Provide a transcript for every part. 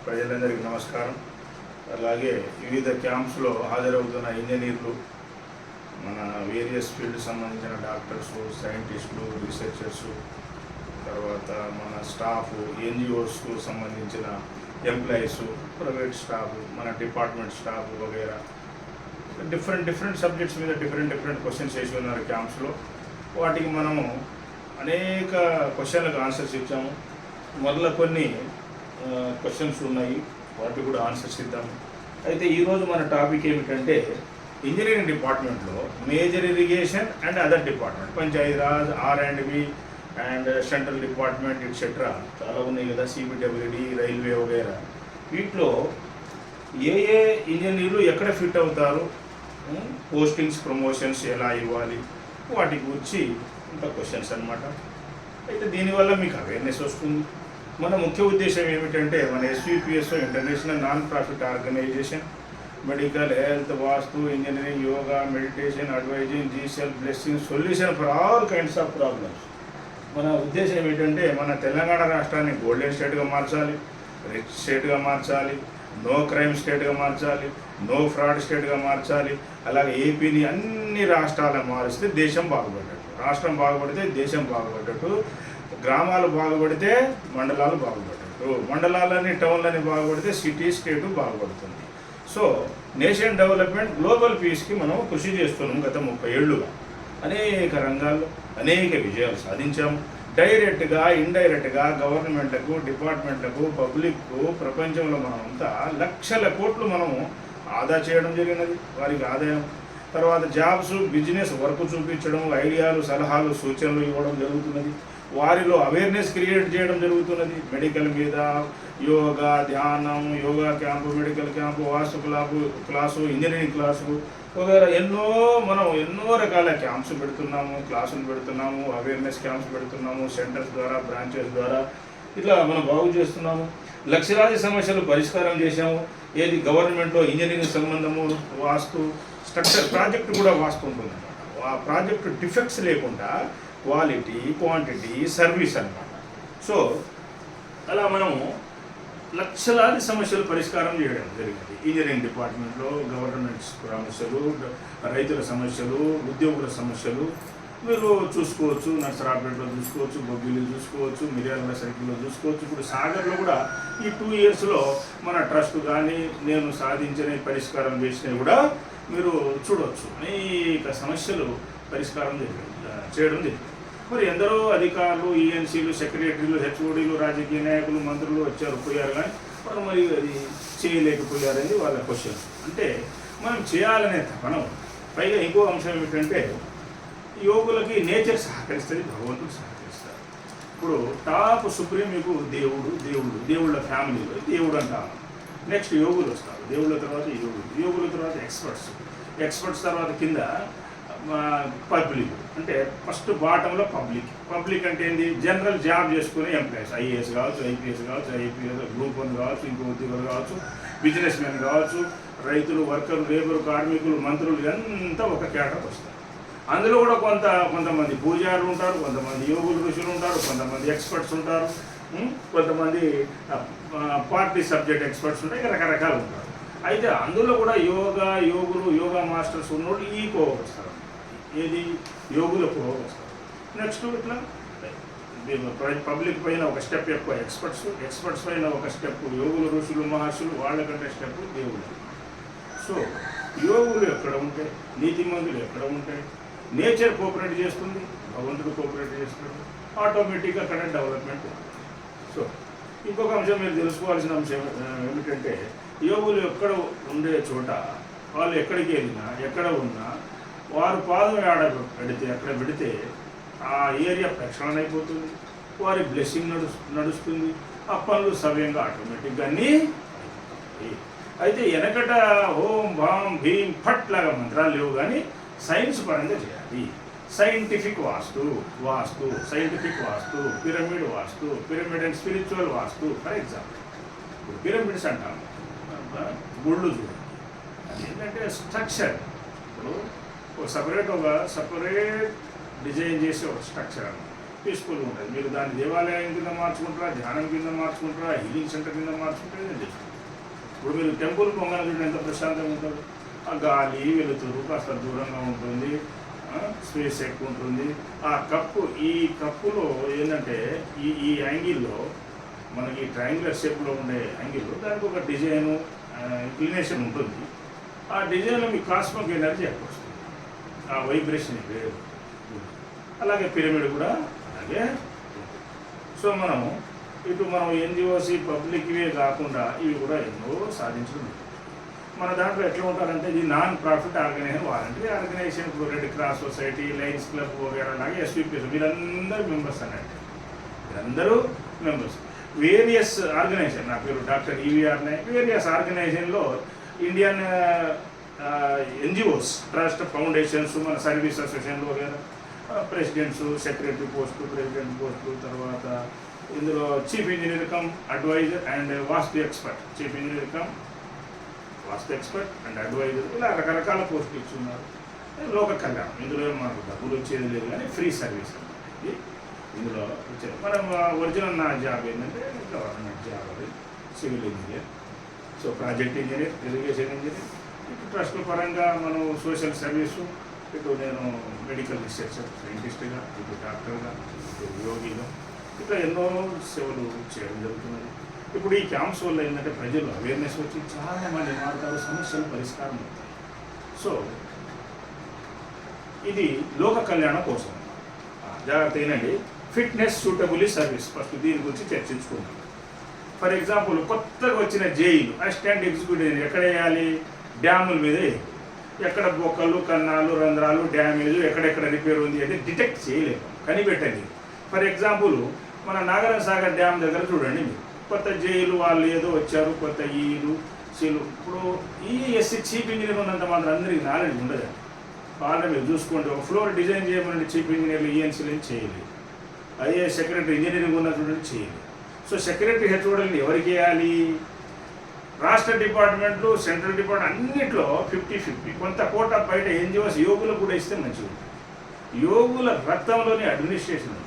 ప్రజలందరికీ నమస్కారం. అలాగే వివిధ క్యాంప్స్లో హాజరవుతున్న ఇంజనీర్లు, మన వేరియస్ ఫీల్డ్ సంబంధించిన డాక్టర్స్, సైంటిస్టులు, రీసెర్చర్స్, తర్వాత మన స్టాఫ్, ఎన్జిఓస్కు సంబంధించిన ఎంప్లాయీస్, ప్రైవేట్ స్టాఫ్, మన డిపార్ట్మెంట్ స్టాఫ్ వగైరా డిఫరెంట్ సబ్జెక్ట్స్ మీద డిఫరెంట్ క్వశ్చన్స్ వేసి ఉన్నారు క్యాంప్స్లో. వాటికి మనము అనేక క్వశ్చన్లకు ఆన్సర్స్ ఇచ్చాము. మరలా కొన్ని క్వశ్చన్స్ ఉన్నాయి, వాటికి కూడా ఆన్సర్స్ ఇద్దాము. అయితే ఈరోజు మన టాపిక్ ఏమిటంటే ఇంజనీరింగ్ డిపార్ట్మెంట్లో major irrigation and other department, Panchayati Raj, R&B and central department etcetera చాలా ఉన్నాయి కదా, CBWD, రైల్వే వగైరా. వీటిలో ఏ ఇంజనీర్లు ఎక్కడ ఫిట్ అవుతారు, పోస్టింగ్స్, ప్రమోషన్స్ ఎలా ఇవ్వాలి, వాటి గురించి ఇంకా క్వశ్చన్స్ అన్నమాట. అయితే దీనివల్ల మీకు అవేర్నెస్ వస్తుంది. మన ముఖ్య ఉద్దేశం ఏమిటంటే మన SVPS international non profit organisation medical, health, vastu, engineering, yoga, meditation, advising, GSEL, blessing, solution for all kinds of problems. మన ఉద్దేశం ఏంటంటే మన తెలంగాణ రాష్ట్రాన్ని గోల్డెన్ స్టేట్గా మార్చాలి, రిచ్ స్టేట్గా మార్చాలి, నో క్రైమ్ స్టేట్గా మార్చాలి, నో ఫ్రాడ్ స్టేట్గా మార్చాలి. అలాగే ఏపీని అన్ని రాష్ట్రాలను మారిస్తే దేశం బాగుపడ్డట్టు, రాష్ట్రం బాగుపడితే దేశం బాగుపడ్డట్టు, గ్రామాలు బాగుపడితే మండలాలు బాగుపడ్డట్టు, మండలాలని టౌన్లని బాగుపడితే సిటీ, స్టేటు బాగుపడుతుంది. సో నేషన్ డెవలప్మెంట్, గ్లోబల్ పీస్కి మనం కృషి చేస్తున్నాం. గత 30 ఏళ్ళుగా అనేక రంగాల్లో అనేక విజయాలు సాధించాము. డైరెక్ట్గా, ఇండైరెక్ట్గా గవర్నమెంట్లకు, డిపార్ట్మెంట్లకు, పబ్లిక్కు, ప్రపంచంలో మనమంతా లక్షల కోట్లు మనము ఆదా చేయడం జరిగినది. వారికి ఆదాయం, తర్వాత జాబ్స్, బిజినెస్, వర్క్ చూపించడం, ఐడియాలు, సలహాలు, సూచనలు ఇవ్వడం జరుగుతున్నది. వారిలో అవేర్నెస్ క్రియేట్ చేయడం జరుగుతున్నది. మెడికల్ మీద యోగా, ధ్యానం, యోగా క్యాంపు, మెడికల్ క్యాంపు, వాస్తు క్లాసు, ఇంజనీరింగ్ క్లాసు వగైరా ఎన్నో రకాల క్యాంప్స్ పెడుతున్నాము, క్లాసులు పెడుతున్నాము, అవేర్నెస్ క్యాంప్స్ పెడుతున్నాము, సెంటర్స్ ద్వారా, బ్రాంచెస్ ద్వారా ఇట్లా మనం బాగు చేస్తున్నాము. లక్షలాది సమస్యలు పరిష్కారం చేశాము. ఏది గవర్నమెంట్లో ఇంజనీరింగ్ సంబంధము, వాస్తు, స్ట్రక్చర్, ప్రాజెక్టు కూడా వాస్తు ఉంటుందన్నమాట. ఆ ప్రాజెక్టు డిఫెక్ట్స్ లేకుండా క్వాలిటీ, క్వాంటిటీ, సర్వీస్ అన్నమాట. సో అలా మనము లక్షలాది సమస్యలు పరిష్కారం చేయడం జరిగింది ఇంజనీరింగ్ డిపార్ట్మెంట్లో. గవర్నమెంట్ సమస్యలు, రైతుల సమస్యలు, ఉద్యోగుల సమస్యలు మీరు చూసుకోవచ్చు. నర్సరాపేటలో చూసుకోవచ్చు, బొబ్బిలి చూసుకోవచ్చు, మిర్యాల సర్కిల్లో చూసుకోవచ్చు. ఇప్పుడు సాగర్లో కూడా ఈ 2 ఇయర్స్లో మన ట్రస్ట్ కానీ నేను సాధించిన పరిష్కారం చేసినవి కూడా మీరు చూడవచ్చు. అనేక సమస్యలు పరిష్కారం చేయడం జరిగింది. మరి ఎందరో అధికారులు, ENCలు, సెక్రటరీలు, HODలు, రాజకీయ నాయకులు, మంత్రులు వచ్చారు, పోయారు, కానీ వారు మరి అది చేయలేకపోయారని వాళ్ళ క్వశ్చన్. అంటే మనం చేయాలనే తపన. పైగా ఇంకో అంశం ఏమిటంటే యోగులకి నేచర్ సహకరిస్తుంది, భగవంతుడు సహకరిస్తారు. ఇప్పుడు టాప్ సుప్రీం మీకు దేవుళ్ళ ఫ్యామిలీలో దేవుడు అంటారు. నెక్స్ట్ యోగులు వస్తారు, దేవుళ్ళ తర్వాత యోగుల తర్వాత ఎక్స్పర్ట్స్ తర్వాత కింద పబ్లిక్. అంటే ఫస్ట్ బాటంలో పబ్లిక్ అంటే ఏంది, జనరల్ జాబ్ చేసుకునే ఎంప్లాయీస్, IAS కావచ్చు, IPS కావచ్చు, IPS గ్రూప్ 1 కావచ్చు, ఇంకో ఉద్యోగులు కావచ్చు, బిజినెస్ మెన్ కావచ్చు, రైతులు, వర్కర్లు, లేబర్, కార్మికులు, మంత్రులు, ఇదంతా ఒక కేటర్ వస్తారు. అందులో కూడా కొంతమంది పూజారులు ఉంటారు, కొంతమంది యోగులు, ఋషులు ఉంటారు, కొంతమంది ఎక్స్పర్ట్స్ ఉంటారు, కొంతమంది పార్టీ సబ్జెక్ట్ ఎక్స్పర్ట్స్ ఉంటాయి, ఇక రకరకాలు ఉంటారు. అయితే అందులో కూడా యోగా మాస్టర్స్ ఉన్నోళ్ళు ఈ కోవకు వస్తారు. ఏది యోగుల కోవకు వస్తారు. నెక్స్ట్ ఇట్లా పబ్లిక్ పైన ఒక స్టెప్ ఎక్కువ ఎక్స్పర్ట్స్ పైన ఒక స్టెప్ యోగులు, ఋషులు, మహర్షులు, వాళ్ళకంటే స్టెప్ దేవుడు. సో యోగులు ఎక్కడ ఉంటాయి, నీతిమంతులు ఎక్కడ ఉంటాయి, నేచర్ కోఆపరేట్ చేస్తుంది, భగవంతుడు కోఆపరేట్ చేస్తుంది, ఆటోమేటిక్గా అక్కడ డెవలప్మెంట్. సో ఇంకొక అంశం మీరు తెలుసుకోవాల్సిన అంశం ఏమిటంటే యోగులు ఎక్కడ ఉండే చోట వాళ్ళు ఎక్కడికి వెళ్ళినా, ఎక్కడ ఉన్నా, వారు పాదం ఎక్కడ పెడితే ఆ ఏరియా ప్రక్షాళన అయిపోతుంది, వారి బ్లెస్సింగ్ నడుస్తుంది, ఆ పనులు సవ్యంగా ఆటోమేటిక్గా అన్నీ అయిపోతాయి. అయితే వెనకట ఓం భాం భీం ఫట్ లాగా మంత్రాలు లేవు, కానీ సైన్స్ పరంగా చేయాలి. Scientific vastu, scientific vastu, pyramid and spiritual vastu. For example ఇప్పుడు పిరమిడ్స్ అంటాము, గుళ్ళు చూడండి, అది ఏంటంటే స్ట్రక్చర్. ఇప్పుడు ఒక సపరేట్ డిజైన్ చేసే ఒక స్ట్రక్చర్ అన్నమాట. పీస్ఫుల్గా ఉంటుంది. మీరు దాన్ని దేవాలయం కింద మార్చుకుంటారా, ధ్యానం కింద మార్చుకుంటారా, హీలింగ్ సెంటర్ కింద మార్చుకుంటే ఇప్పుడు మీరు టెంపుల్ పొంగన చూడండి ఎంత ప్రశాంతంగా ఉంటుంది. ఆ గాలి వెలుతురు కాస్త దూరంగా ఉంటుంది, స్పేస్ ఎక్కువ ఉంటుంది. ఆ కప్పు, ఈ కప్పులో ఏంటంటే ఈ యాంగిల్లో మనకి ట్రయాంగులర్ షేప్లో ఉండే యాంగిల్ దానికి ఒక డిజైను ఇంక్లినేషన్ ఉంటుంది. ఆ డిజైన్లో మీ కాస్మిక్ ఎనర్జీ ఎక్కువ వస్తుంది, ఆ వైబ్రేషన్ వేరు. అలాగే పిరమిడ్ కూడా అలాగే. సో మనం ఎన్జిఓసి పబ్లిక్వే కాకుండా ఇవి కూడా ఎన్నో సాధించడం. మన దాంట్లో ఎట్లా ఉంటారంటే ఇది non profit organisation, voluntary organisation. ఇప్పుడు Red Cross Society, Lions Club వగేరా లాగా ఎస్విపిఎస్ వీళ్ళందరూ మెంబర్స్ అన్నట్టు. వీళ్ళందరూ మెంబర్స్. వేరియస్ ఆర్గనైజేషన్, నా పేరు డాక్టర్ ఈవీఆర్ నాయక్. వేరియస్ ఆర్గనైజేషన్లో ఇండియన్ ఎన్జిఓస్, ట్రస్ట్, ఫౌండేషన్స్, మన సర్వీస్ అసోసియేషన్లు వగేరా, ప్రెసిడెంట్స్, సెక్రటరీ పోస్టులు, ప్రెసిడెంట్ పోస్టులు, తర్వాత ఇందులో chief engineer cum advisor and vastu expert, chief engineer cum vastu expert and advisor, ఇలా రకరకాల పోస్టులు ఇచ్చున్నారు. లోక కళ్యాణం, ఇందులో మనకు డబ్బులు వచ్చేది లేదు కానీ ఫ్రీ సర్వీస్ అన్నది ఇందులో వచ్చేది. మనం ఒరిజినల్ నా జాబ్ ఏంటంటే గవర్నమెంట్ జాబ్, అది civil engineer. So project engineer, irrigation engineer. ఇటు ట్రస్టుల పరంగా మనం సోషల్ సర్వీసు, ఇటు నేను మెడికల్ రీసెర్చర్ సైంటిస్ట్గా, ఇటు డాక్టర్గా, ఇటు యోగిగా, ఇట్లా ఎన్నో సేవలు చేయడం జరుగుతున్నది. ఇప్పుడు ఈ క్యాంప్స్ వల్ల ఏంటంటే ప్రజలు అవేర్నెస్ వచ్చి చాలామంది మారుతారు, సమస్యలు పరిష్కారం అవుతాయి. సో ఇది లోక కళ్యాణం కోసం. జాగ్రత్త ఏంటండి, ఫిట్నెస్ సూటబుల్లీ సర్వీస్. ఫస్ట్ దీని గురించి చర్చించుకుందాం. ఫర్ ఎగ్జాంపుల్ కొత్తగా వచ్చిన జేఈలు, అసిస్టెంట్ ఎగ్జిక్యూటివ్ ఎక్కడ వేయాలి? డ్యాముల మీద వేయాలి. ఎక్కడ బొక్కలు, కన్నాలు, రంధ్రాలు, డ్యామేజ్, ఎక్కడెక్కడ రిపేర్ ఉంది అంటే డిటెక్ట్ చేయలేము, కనిపెట్టండి. ఫర్ ఎగ్జాంపుల్ మన నాగార్జున సాగర్ డ్యామ్ దగ్గర చూడండి, మీరు కొత్త జేఈలు వాళ్ళు ఏదో వచ్చారు, కొత్త ఈలు సీలు. ఇప్పుడు ఈఎస్సీ చీఫ్ ఇంజనీర్ ఉన్నంత మాత్రం అందరికీ నాలెడ్జ్ ఉండదు. వాళ్ళని మీరు చూసుకోండి, ఒక ఫ్లోర్ డిజైన్ చేయమని చీఫ్ ఇంజనీర్లు ఈఎన్సీలు ఏం చేయలేదు. అదే సెక్రటరీ ఇంజనీరింగ్ ఉన్న చూడండి చేయలేదు. సో సెక్రటరీ హెచ్ఓడీని ఎవరికి వేయాలి? రాష్ట్ర డిపార్ట్మెంట్లు, సెంట్రల్ డిపార్ట్మెంట్ అన్నింటిలో 50-50. కొంత కోట బయట ఎన్జిఓస్ యోగులకు కూడా ఇస్తే మంచిది. యోగుల రక్తంలోని అడ్మినిస్ట్రేషన్ ఉంది.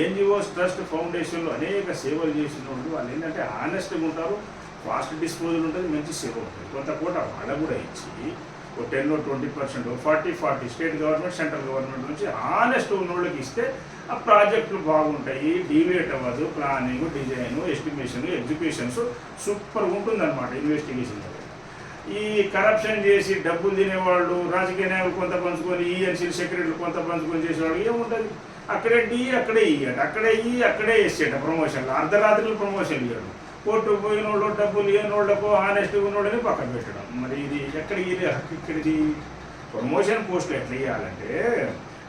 ఎన్జిఓస్, ట్రస్ట్, ఫౌండేషన్లు అనేక సేవలు చేసినప్పుడు వాళ్ళు ఏంటంటే ఆనెస్ట్గా ఉంటారు, ఫాస్ట్ డిస్పోజల్ ఉంటుంది, మంచి సేవ ఉంటుంది. కొంత కోట వాళ్ళకు కూడా ఇచ్చి ఓ 10-20%, 40-40 స్టేట్ గవర్నమెంట్, సెంట్రల్ గవర్నమెంట్ నుంచి ఆనెస్ట్ ఉన్న వాళ్ళకి ఇస్తే ఆ ప్రాజెక్టులు బాగుంటాయి, డీవియేట్ అవ్వదు. ప్లానింగ్, డిజైను, ఎస్టిమేషన్, ఎగ్జిక్యూషన్స్ సూపర్గా ఉంటుందన్నమాట ఇన్వెస్టిగేషన్. ఈ కరప్షన్ చేసి డబ్బులు తినేవాళ్ళు, రాజకీయ నాయకులు కొంత పంచుకొని, ఈఎన్సీ సెక్రటరీలు కొంత పంచుకొని చేసేవాళ్ళు ఏముంటుంది? అక్కడే డి, అక్కడే ఇయ్యట, అక్కడే అక్కడే వేసేట ప్రమోషన్లు, అర్ధరాత్రులు ప్రమోషన్లు ఇవ్వడం, కోర్టుకు పోయిన వాళ్ళు, డబ్బులు లేని వాళ్ళకు, ఆనెస్ట్గా ఉన్నోళ్ళని పక్కన పెట్టడం. మరి ఇది ఎక్కడికి ఇక్కడిది ప్రమోషన్ పోస్టులు ఎట్లా ఇవ్వాలంటే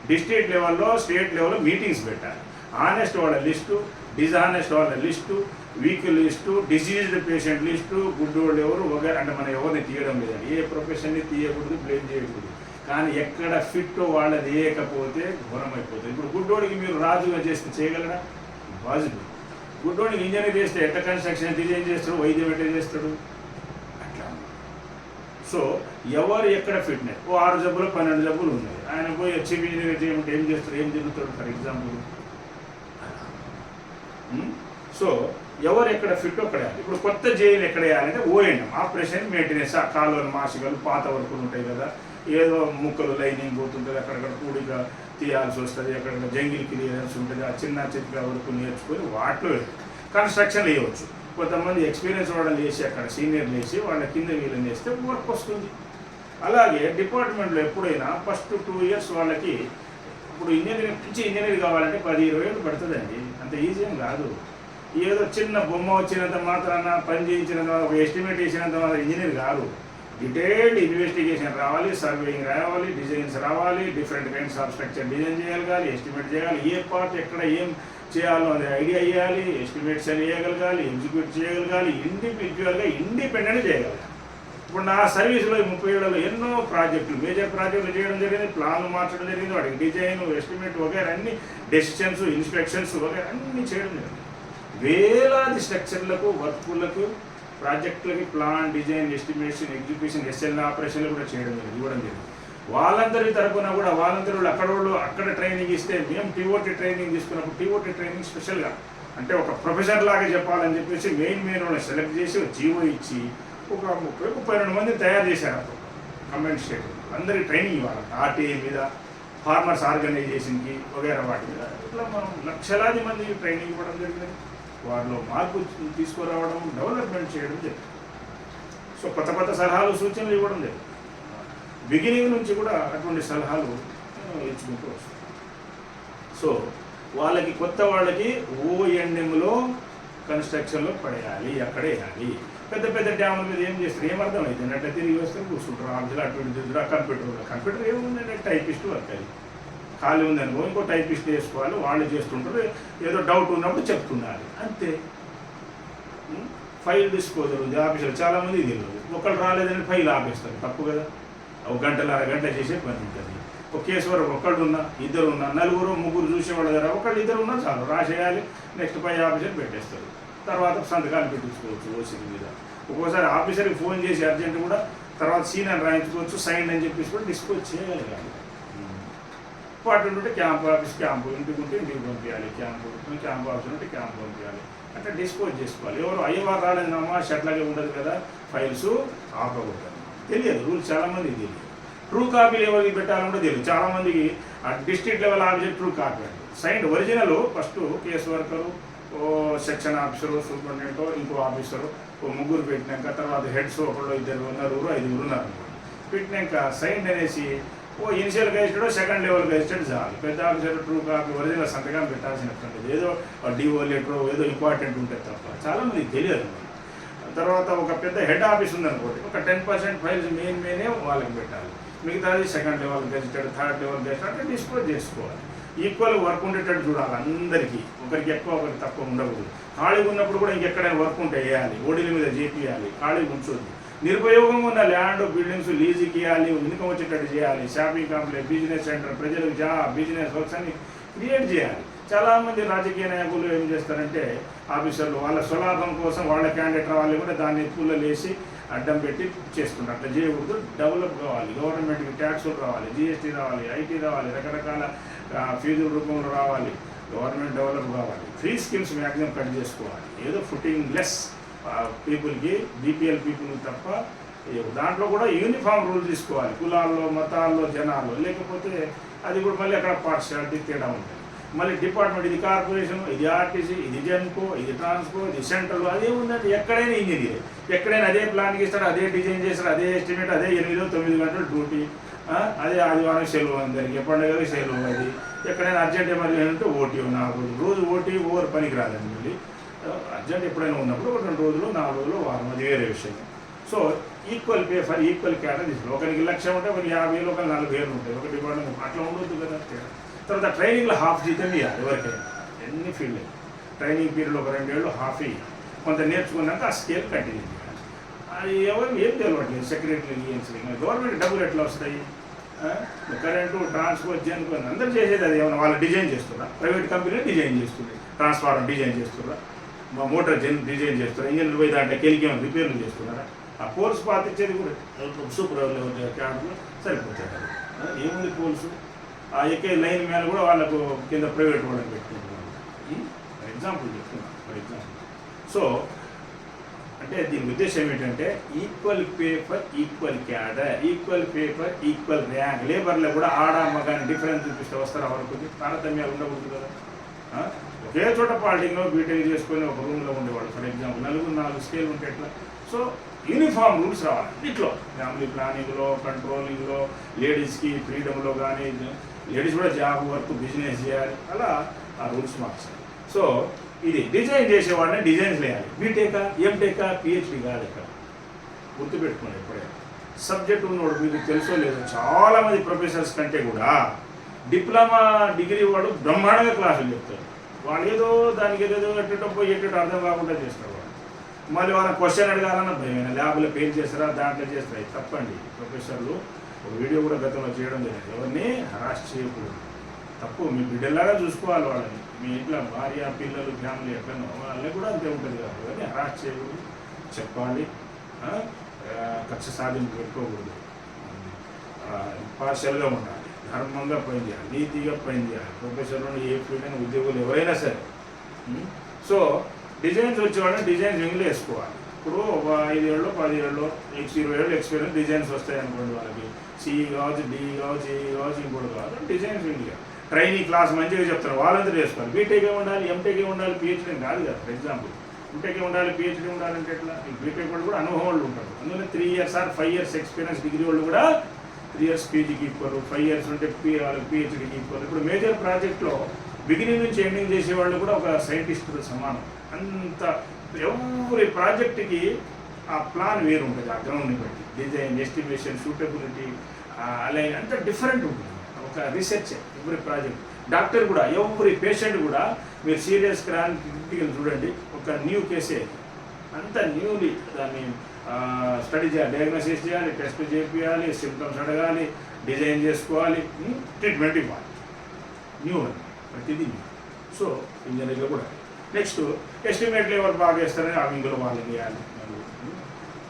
డిస్ట్రిక్ట్ లెవెల్లో, స్టేట్ లెవెల్లో మీటింగ్స్ పెట్టాలి. ఆనెస్ట్ వాళ్ళ లిస్టు, డిజానెస్ట్ వాళ్ళ list, weak list, deceased patient list, good వాళ్ళు ఎవరు వగేరా. అంటే మనం ఎవరిని తీయడం లేదండి, ఏ ప్రొఫెషన్ని తీయకూడదు, బ్లేమ్ చేయకూడదు. కానీ ఎక్కడ ఫిట్ వాళ్ళది వేయకపోతే ఘోరమైపోతుంది. ఇప్పుడు గుడ్డోడికి మీరు రాజుగా చేస్తే చేయగలరా? పాజిబుల్. గుడ్డోడికి ఇంజనీర్ చేస్తే ఎట్లా కన్స్ట్రక్షన్ డిజైన్ చేస్తాడు, వైద్యం ఎట్లా చేస్తాడు? అట్లా. సో ఎవరు ఎక్కడ ఫిట్నెస్, ఓ 6 జబ్బులు 12 జబ్బులు ఉన్నాయి, ఆయన పోయి చీఫ్ ఇంజనీర్ చేయమంటే ఏం చేస్తాడు, ఏం తిరుగుతాడు? For example. సో ఎవరు ఎక్కడ ఫిట్ అక్కడ. ఇప్పుడు కొత్త జైలు ఎక్కడ వేయాలంటే ఓఎండం, ఆపరేషన్ మెయింటెనెన్స్. ఆ కాలువలు, మాసికలు, పాత వర్కులు ఉంటాయి కదా, ఏదో ముక్కలు లైనింగ్ పోతుంటుంది, అక్కడక్కడ కూడిగా తీయాల్సి వస్తుంది, అక్కడ జంగిల్ క్లియరెన్స్ ఉంటుంది. ఆ చిన్న చిన్న వరకు నేర్చుకొని వాటిలో కన్స్ట్రక్షన్ వేయవచ్చు. కొంతమంది ఎక్స్పీరియన్స్ వాళ్ళని వేసి, అక్కడ సీనియర్లు వేసి వాళ్ళ కింద వీళ్ళని వేస్తే వర్క్ వస్తుంది. అలాగే డిపార్ట్మెంట్లో ఎప్పుడైనా ఫస్ట్ 2 ఇయర్స్ వాళ్ళకి, ఇప్పుడు ఇంజనీరింగ్ నుంచి ఇంజనీర్ కావాలంటే 10-20 ఏళ్ళు పడుతుందండి, అంత ఈజీ ఏం కాదు. ఏదో చిన్న బొమ్మ వచ్చినంత మాత్రాన, పని చేయించినంత, ఒక ఎస్టిమేట్ వేసినంత మాత్రం ఇంజనీర్ కాదు. డీటెయిల్డ్ ఇన్వెస్టిగేషన్ రావాలి, సర్వేయింగ్ రావాలి, డిజైన్స్ రావాలి, different kinds of structure design చేయగలగాలి, ఎస్టిమేట్ చేయాలి, ఏ పార్ట్ ఎక్కడ ఏం చేయాలో అది ఐడియా ఇవ్వాలి, ఎస్టిమేట్స్ అని వేయగలగాలి, ఎగ్జిక్యూట్ చేయగలగాలి, ఇండివిజువల్గా ఇండిపెండెంట్ చేయగలగాలి. ఇప్పుడు నా సర్వీసులో 30 ఏళ్ళలో ఎన్నో ప్రాజెక్టులు, మేజర్ ప్రాజెక్టులు చేయడం జరిగింది, ప్లాన్లు మార్చడం జరిగింది, వాటికి డిజైన్, ఎస్టిమేట్ వగేరా అన్ని, డెసిషన్స్, ఇన్స్పెక్షన్స్ వగేరా అన్నీ చేయడం జరిగింది. వేలాది స్ట్రక్చర్లకు, వర్కులకు, ప్రాజెక్టులకి plan, design, estimation, execution, SL ఆపరేషన్లు కూడా చేయడం జరిగింది, ఇవ్వడం జరిగింది. వాళ్ళందరి తరపున కూడా వాళ్ళందరూ అక్కడ ట్రైనింగ్ ఇస్తే మేము టీఓటీ ట్రైనింగ్ తీసుకున్నప్పుడు టీఓటీ ట్రైనింగ్ స్పెషల్గా అంటే ఒక ప్రొఫెసర్ లాగా చెప్పాలని చెప్పేసి మెయిన్ వాళ్ళని సెలెక్ట్ చేసి ఒక జీవో ఇచ్చి ఒక 32 మంది తయారు చేశారు అప్పుడు కంబైన్ స్టేట్ అందరికీ ట్రైనింగ్ ఇవ్వాలి ఆర్టీఐ మీద ఫార్మర్స్ ఆర్గనైజేషన్కి వగేరా వాటి మీద ఇట్లా మనం లక్షలాది మంది ట్రైనింగ్ ఇవ్వడం జరిగింది వారిలో మార్పు తీసుకురావడం డెవలప్మెంట్ చేయడం జరిగింది సో కొత్త సలహాలు సూచనలు ఇవ్వడం జరిగింది బిగినింగ్ నుంచి కూడా అటువంటి సలహాలు ఇచ్చుకుంటూ వస్తాం సో వాళ్ళకి కొత్త వాళ్ళకి ఓఎన్ఎంలో కన్స్ట్రక్షన్లో పడేయాలి అక్కడే వేయాలి పెద్ద డ్యాముల మీద ఏం చేస్తారు ఏమర్థమైంది అంటే తిరిగి వస్తారు కూర్చుంటారు ఆఫీసులు అటువంటి కంప్యూటర్ ఏముందంటే టైపిస్ట్ వర్క్ అది ఖాళీ ఉందనుకో ఇంకో టైపిస్ట్ వేసుకోవాలి వాళ్ళు చేస్తుంటారు ఏదో డౌట్ ఉన్నప్పుడు చెప్తున్నారు అంతే ఫైల్ తీసుకోదు ఆఫీసులు చాలామంది తెలియదు ఒకళ్ళు రాలేదని ఫైల్ ఆపేస్తారు తప్పు కదా ఒక అరగంట చేసే పని ఉంటుంది ఒక కేసు వరకు ఒకళ్ళు ఉన్నా ఇద్దరు ఉన్నా నలుగురు ముగ్గురు చూసేవాళ్ళ దగ్గర ఒకళ్ళు ఇద్దరు ఉన్నా చాలు రాసేయాలి నెక్స్ట్ పై ఆఫీసర్ పెట్టేస్తారు తర్వాత సంతకాలు పెట్టించుకోవచ్చు ఓసీల మీద ఒక్కోసారి ఆఫీసర్కి ఫోన్ చేసి అర్జెంట్ కూడా తర్వాత సీన్ అని రాయించుకోవచ్చు సైన్ అని చెప్పేసి కూడా డిస్పోజ్ చేయగలగాలి వాటి ఉంటే క్యాంప్ ఇంటికి ఉంటే ఇంటికి పంపించాలి క్యాంప్ ఆఫీస్ ఉంటే క్యాంప్ పంపించాలి అట్లా డిస్పోజ్ చేసుకోవాలి ఎవరు అయ్యవారు రాలేదమ్మా షట్లాగే ఉండదు కదా ఫైల్స్ ఆపకూడదు తెలియదు రూల్స్ చాలామందికి తెలియదు ట్రూ కాపీలు ఎవరికి పెట్టాలంటే తెలియదు చాలామందికి ఆ district level officer true copy అండి sign original first case worker section officer superintendent ఇంకో ఆఫీసరు ముగ్గురు పెట్టినాక తర్వాత హెడ్స్ ఒకళ్ళు 2 ఉన్నారు 5 ఉన్నారు పెట్టినాక సైన్ అనేసి initial gazetted second level gazetted చాలు పెద్ద ఆఫీసర్ ట్రూ కాపీ ఒరిజినల్ సంతకం పెట్టాల్సినటువంటి ఏదో డిఓ లెటర్ ఏదో ఇంపార్టెంట్ ఉంటుంది తప్ప చాలామందికి తెలియదు తర్వాత ఒక పెద్ద హెడ్ ఆఫీస్ ఉందనుకోండి ఒక 10% ఫైల్స్ మెయినే వాళ్ళకి పెట్టాలి మిగతాది second level gazetted third level gazetted అంటే డిస్పోజ్ చేసుకోవాలి ఈక్వల్ వర్క్ ఉండేటట్టు చూడాలి అందరికీ ఒకరికి ఎక్కువ ఒకరికి తక్కువ ఉండకూడదు ఖాళీగా ఉన్నప్పుడు కూడా ఇంకెక్కడైనా వర్క్ ఉంటే వేయాలి ఓడీల మీద చేపియాలి ఖాళీగా ఉంచొద్దు నిరుపయోగంగా ఉన్న ల్యాండ్ బిల్డింగ్స్ లీజుకి ఇవ్వాలి ఇన్కమ్ వచ్చేటట్టు చేయాలి షాపింగ్ కాంప్లెక్స్ బిజినెస్ సెంటర్ ప్రజలకు బిజినెస్ వర్క్స్ అన్ని క్రియేట్ చేయాలి చాలామంది రాజకీయ నాయకులు ఏం చేస్తారంటే ఆఫీసర్లు వాళ్ళ స్వలాభం కోసం వాళ్ళ క్యాండిడేట్ రావాలి కూడా దాన్ని పూలలో వేసి అడ్డం పెట్టి చేస్తున్నారు అట్లా చేయకూడదు డెవలప్ కావాలి గవర్నమెంట్కి ట్యాక్సులు రావాలి జిఎస్టీ రావాలి ఐటీ రావాలి రకరకాల ఫీజుల రూపంలో రావాలి గవర్నమెంట్ డెవలప్ కావాలి ఫ్రీ స్కీమ్స్ మ్యాక్సిమం కట్ చేసుకోవాలి ఏదో ఫుటింగ్ లెస్ పీపుల్కి బీపీఎల్ పీపుల్ తప్ప దాంట్లో కూడా యూనిఫామ్ రూల్ తీసుకోవాలి కులాల్లో మతాల్లో జనాల్లో లేకపోతే అది కూడా మళ్ళీ అక్కడ పార్షియాలిటీ తేడా ఉంటుంది మళ్ళీ డిపార్ట్మెంట్ ఇది కార్పొరేషన్ ఇది ఆర్టీసీ ఇది జెన్కో ఇది ట్రాన్స్కో ఇది సెంట్రల్ అదే ఉందంటే ఎక్కడైనా ఇంజనీర్ ఎక్కడైనా అదే ప్లాన్కి ఇస్తాడు అదే డిజైన్ చేస్తాడు అదే ఎస్టిమేట్ అదే 8-9 గంటలు డ్యూటీ అదే ఆదివారం సెలవు అందరికి పండుగకి సెలవు అది ఎక్కడైనా అర్జెంట్ ఎమర్జెన్సీ ఉంటే ఓటీ రోజు ఓటీ ఓవర్ పనికి రాదండి మళ్ళీ అర్జెంట్ ఎప్పుడైనా ఉన్నప్పుడు ఒక 2 రోజులు 4 రోజులు వారం అది వేరే విషయం so equal pay for equal category తీసుకోవాలి ఒకరికి 1,00,000 ఉంటే ఒకరికి 50,000 ఒకరికి 40,000 ఉంటాయి ఒక డిపార్ట్మెంట్ అట్లా ఉండొద్దు కదా తర్వాత ట్రైనింగ్లో హాఫ్ జీతం ఇవ్వాలి ఎవరికైనా ఎన్ని ఫీల్డ్ ట్రైనింగ్ పీరియడ్ ఒక 2 ఏళ్ళు హాఫ్ ఇవ్వాలి కొంత నేర్చుకున్నాక ఆ స్కేల్ కంటిన్యూ చేయాలి అది ఎవరు ఏం తెలియట్లేదు సెక్రటరీ గవర్నమెంట్ డబ్బులు ఎట్లా వస్తాయి కరెంటు ట్రాన్స్పోర్ట్ జెన్కో అందరూ చేసేది అది ఏమన్నా వాళ్ళు డిజైన్ చేస్తున్నా ప్రైవేట్ కంపెనీ డిజైన్ చేస్తుంది ట్రాన్స్ఫార్మర్ డిజైన్ చేస్తున్నా మా మోటార్ డిజైన్ చేస్తున్నారు ఇంజన్లు పోయి దాంట్లో కెలికేమో రిపేర్లు చేస్తున్నారా ఆ కోర్స్ పాత ఇచ్చేది కూడా సూపర్ క్యాంపులో సరిపోతాయి ఏముంది కోర్సు ఆ ఎక్కే లైన్ మీద కూడా వాళ్ళకు కింద ప్రైవేట్ వాళ్ళకి పెట్టుకుంటున్నారు ఫర్ ఎగ్జాంపుల్ చెప్తున్నాను ఫర్ ఎగ్జాంపుల్ సో అంటే దీని ఉద్దేశం ఏంటంటే equal pay for equal cadre equal pay for equal rank లేబర్లో కూడా ఆడ మగాని డిఫరెన్స్ చూపిస్తే వస్తారా వరకు తారతమ్యాలు ఉండకూడదు కదా ఒకే చోట పాలిటిక్లో బీటెక్ చేసుకొని ఒక రూమ్లో ఉండేవాళ్ళు ఫర్ ఎగ్జాంపుల్ 4 స్కేల్ ఉంటే ఎట్లా సో యూనిఫామ్ రూల్స్ రావాలి ఇట్లో ఫ్యామిలీ ప్లానింగ్లో కంట్రోలింగ్లో లేడీస్కి ఫ్రీడమ్లో కానీ లేడీస్ కూడా జాబ్ వర్క్ బిజినెస్ చేయాలి అలా ఆ రూల్స్ మార్చాలి సో ఇది డిజైన్ చేసేవాడిని డిజైన్స్ వేయాలి బీటెకా ఎంటెకా పిహెచ్డి కాదు ఇక్కడ గుర్తుపెట్టుకోండి ఎప్పుడైనా సబ్జెక్ట్ ఉన్నవాడు మీకు తెలుసో లేదో చాలామంది ప్రొఫెసర్స్ కంటే కూడా డిప్లొమా డిగ్రీ వాడు బ్రహ్మాండంగా క్లాసులు చెప్తారు వాళ్ళు ఏదో దానికి ఏదో ఎట్టో పోయి ఎట్టో అర్థం కాకుండా చేస్తారు వాళ్ళు మళ్ళీ వాళ్ళని క్వశ్చన్ అడగాలన్న భయమైన ల్యాబ్లో పేరు చేస్తారా దాంట్లో చేస్తారా తప్పండి ప్రొఫెసర్లు ఒక వీడియో కూడా గతంలో చేయడం జరిగింది ఎవరిని హరాస్ చేయకూడదు తప్పు మీ బిడ్డలాగా చూసుకోవాలి వాళ్ళని మీ ఇంట్లో భార్య పిల్లలు ఫ్యామిలీ ఎక్కడో వాళ్ళని కూడా అంతే ఉంటుంది కదా ఎవరిని హరాస్ చేయకూడదు చెప్పాలి కక్ష సాధింపు పెట్టుకోకూడదు పార్షియల్గా ఉండాలి, ధర్మంగా పనిచేయాలి, నీతిగా పనిచేయాలి. ప్రొఫెసర్లు ఏ ఫీల్డ్ అయినా ఉద్యోగులు ఎవరైనా సరే. సో డిజైన్స్ వచ్చేవాళ్ళని డిజైన్స్ వింగ్లో వేసుకోవాలి. ఇప్పుడు ఒక 5 ఏళ్ళు 10 ఏళ్ళు 20 ఏళ్ళు ఎక్స్పీరియన్స్ డిజైన్స్ వస్తాయి అనుకోండి, వాళ్ళకి సిఈ కావచ్చు, డిఈ కావచ్చు, ఏఈ కావచ్చు, ఇంకోటి కావచ్చు, డిజైన్స్ వింగ్లో ట్రైనింగ్ క్లాస్ మంచిగా చెప్తారు, వాళ్ళంతా చేసుకోవాలి. బీటెక్ ఉండాలి, ఎంటెక్ ఉండాలి, పిహెచ్డీ కాదు కదా. ఫర్ ఎగ్జాంపుల్ ఎంటెక్ ఉండాలి, పిహెచ్డీ ఉండాలంటే ఎట్లా? బీటెక్ వాళ్ళు కూడా అనుభవం వాళ్ళు ఉంటారు. అందులో 3 years or 5 years experience degree వాళ్ళు కూడా 3 years పీజీకి ఈక్వల్, 5 years ఉంటే వాళ్ళకి పిహెచ్డీకి ఈక్వల్. ఇప్పుడు మేజర్ ప్రాజెక్ట్లో బిగినింగ్ నుంచి ఎండింగ్ చేసేవాళ్ళు కూడా ఒక సైంటిస్టుతో సమానం. అంత ఎవరి ప్రాజెక్ట్కి ఆ ప్లాన్ వేరు ఉంటుంది, ఆ గ్రౌండ్ని బట్టి డిజైన్, ఎస్టిమేషన్, సూటబిలిటీ, అలైన్ అంతా డిఫరెంట్ ఉంటుంది. ఒక రీసెర్చ్ ఎవరి ప్రాజెక్ట్. డాక్టర్ కూడా ఎవరి పేషెంట్ కూడా మీరు సీరియస్ క్రిటికల్ చూడండి, ఒక న్యూ కేసే అంత న్యూలీ దాన్ని స్టడీ చేయాలి, డయాగ్నోసిస్ చేయాలి, టెస్ట్ చేయాలి, సిమ్టమ్స్ అడగాలి, డిజైన్ చేసుకోవాలి, ట్రీట్మెంట్ ఇవ్వాలి. న్యూ అని ప్రతిదీ న్యూ. సో ఇంజనీరింగ్లో కూడా నెక్స్ట్ ఎస్టిమేట్లు ఎవరు బాగా చేస్తారని ఆ వింగులో వాళ్ళని వేయాలి,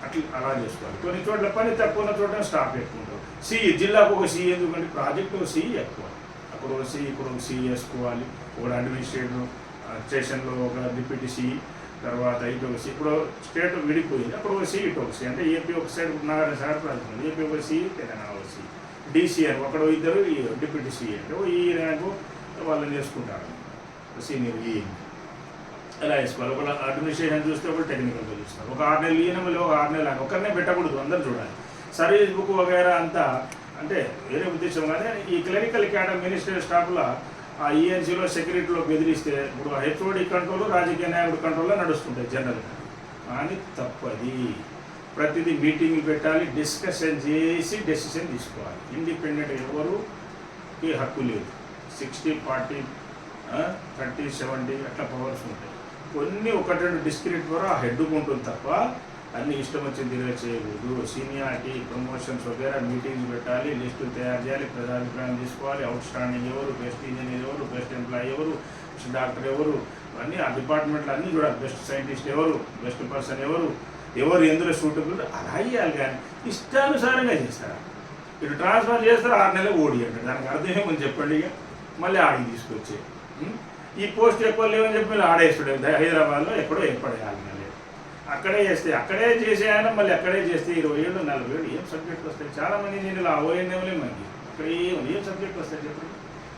అట్లా అలా చేసుకోవాలి. కొన్ని చోట్ల పని తక్కువ ఉన్న చోట స్టాఫ్ ఎక్కువ ఉంటారు. సిఈ జిల్లాకు ఒక సిఈ, ఎందుకంటే ప్రాజెక్టు ఒక సిఈ ఎక్కువ, అక్కడ ఒక సిఈ ఇక్కడ ఒక సిఈ వేసుకోవాలి, ఒక అడ్మినిస్ట్రేటర్ స్టేషన్లో ఒక డిప్యూటీ సిఈ, తర్వాత ఇటు ఒక సిఈ. ఇప్పుడు స్టేట్ విడిపోయింది, అప్పుడు ఒక సిఈ ఇటు ఒక సిఈ, అంటే ఏపీ ఒక side Nagarjuna sir project, AP ఒక సిఈ, తెలంగాణ ఒక సిఈ, డీసీ అని ఒకడు ఇద్దరు డిప్యూటీ సిఈ, అంటే ఈ ర్యాంకు వాళ్ళని చేసుకుంటారు సీనియర్ ఈ ఎలా వేసుకోవాలి. ఒక అడ్మినిస్ట్రేషన్ చూస్తే ఒకటి టెక్నికల్గా చూస్తారు. ఒక 6 నెలలు ఈయన మళ్ళీ ఒక 6 నెలలు ఒకరినే పెట్టకూడదు, అందరు చూడాలి. సర్వీస్ బుక్ వగైరా అంతా అంటే వేరే ఉద్దేశం. కానీ ఈ క్లరికల్ క్యాడర్ మినిస్టర్ స్టాఫ్లో ఆ ఈఎన్సీలో సెక్యూరిటీలో బెదిరిస్తే ఇప్పుడు హెచ్ఓడి కంట్రోల్, రాజకీయ నాయకుడు కంట్రోల్లో నడుస్తుంటాయి జనరల్గా. కానీ తప్పది, ప్రతిదీ మీటింగ్ పెట్టాలి, డిస్కషన్ చేసి డెసిషన్ తీసుకోవాలి. ఇండిపెండెంట్ ఎవరుకి హక్కు లేదు. 60-40 30-70 అట్లా పవర్స్ ఉంటాయి. కొన్ని 1-2 డిస్క్రిట్ వరకు ఆ హెడ్కు ఉంటుంది తప్ప అన్ని ఇష్టం వచ్చింది తిరిగి చేయకూడదు. సీనియారిటీ, ప్రమోషన్స్ వగేరా మీటింగ్స్ పెట్టాలి, లిస్టులు తయారు చేయాలి, ప్రజాభిప్రాయం తీసుకోవాలి. అవుట్ స్టాండింగ్ ఎవరు, బెస్ట్ ఇంజనీర్ ఎవరు, బెస్ట్ ఎంప్లాయీ ఎవరు, బెస్ట్ డాక్టర్ ఎవరు, అన్నీ ఆ డిపార్ట్మెంట్లో అన్నీ చూడాలి. బెస్ట్ సైంటిస్ట్ ఎవరు, బెస్ట్ పర్సన్ ఎవరు, ఎవరు ఎందులో సూటబుల్ అలా అయ్యాలి. కానీ ఇష్టానుసారంగా చేస్తారా? ఇటు ట్రాన్స్ఫర్ చేస్తారు, 6 నెలలు ఓడి అంటారు. దానికి అర్థం ఏమని చెప్పండి. ఇక మళ్ళీ ఆడికి తీసుకొచ్చే ఈ పోస్ట్ ఎక్కువ లేవని చెప్పి మళ్ళీ ఆడేస్తాడు. హైదరాబాద్లో ఎక్కడో ఏర్పడేయాలి, మళ్ళీ అక్కడే చేస్తే అక్కడే చేసే ఆయన మళ్ళీ అక్కడే చేస్తే 20 ఏళ్ళు 40 ఏళ్ళు ఏం సబ్జెక్టులు వస్తాయి? చాలామంది నేను ఆ ఓఎన్ఎంలే మనకి అక్కడ ఏం సబ్జెక్టులు వస్తాయి చెప్పండి.